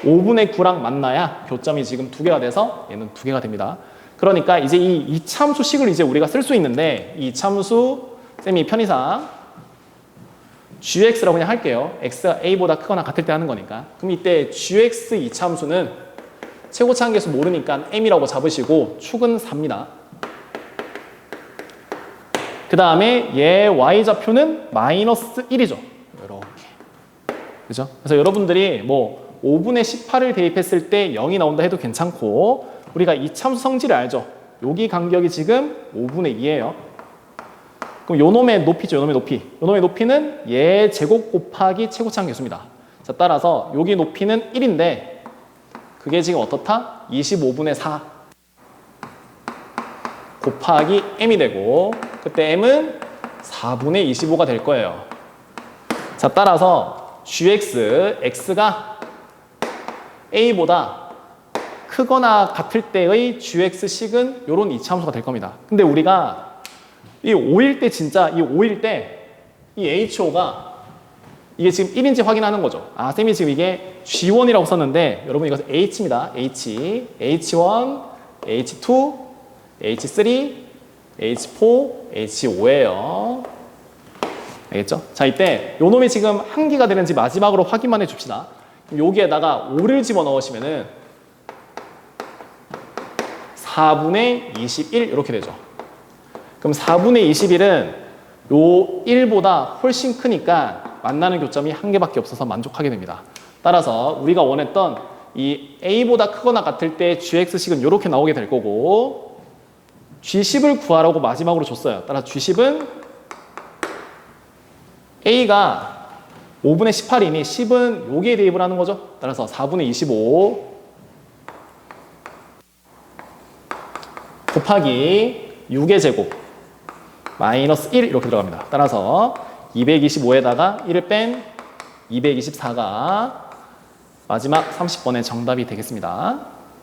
5분의 9랑 만나야 교점이 지금 2개가 돼서 얘는 2개가 됩니다. 그러니까 이제 이 이차함수식을 이제 우리가 쓸 수 있는데, 이 이차함수 쌤이 편의상 gx라고 그냥 할게요. x가 a보다 크거나 같을 때 하는 거니까. 그럼 이때 gx 이차함수는 최고차 한계수 모르니까 m이라고 잡으시고 축은 4입니다. 그 다음에 얘 y좌표는 마이너스 1이죠. 이렇게. 그죠? 그래서 여러분들이 뭐 5분의 18을 대입했을 때 0이 나온다 해도 괜찮고, 우리가 이 참수 성질을 알죠? 여기 간격이 지금 5분의 2예요. 그럼 요 놈의 높이죠, 요 놈의 높이. 요 놈의 높이는 얘 제곱 곱하기 최고차 한계수입니다. 자, 따라서 여기 높이는 1인데 그게 지금 어떻다? 25분의 4 곱하기 m이 되고, 그때 m은 4분의 25가 될 거예요. 자, 따라서 gx, x가 a보다 크거나 같을 때의 gx식은 이런 이차함수가 될 겁니다. 근데 우리가 이 5일 때 진짜 이 5일 때 이 HO가 이게 지금 1인지 확인하는 거죠. 아, 쌤이 지금 이게 G1이라고 썼는데 여러분 이것은 H입니다. H, H1, H2, H3, H4, H5예요. 알겠죠? 자, 이때 요 놈이 지금 한기가 되는지 마지막으로 확인만 해줍시다. 그럼 여기에다가 5를 집어넣으시면은 4분의 21 이렇게 되죠. 그럼 4분의 21은 요 1보다 훨씬 크니까 만나는 교점이 한 개밖에 없어서 만족하게 됩니다. 따라서 우리가 원했던 이 A보다 크거나 같을 때 GX식은 이렇게 나오게 될 거고 G10을 구하라고 마지막으로 줬어요. 따라서 G10은 A가 5분의 18이니 10은 여기에 대입을 하는 거죠. 따라서 4분의 25 곱하기 6의 제곱 마이너스 1 이렇게 들어갑니다. 따라서 225에다가 1을 뺀 224가 마지막 30번의 정답이 되겠습니다.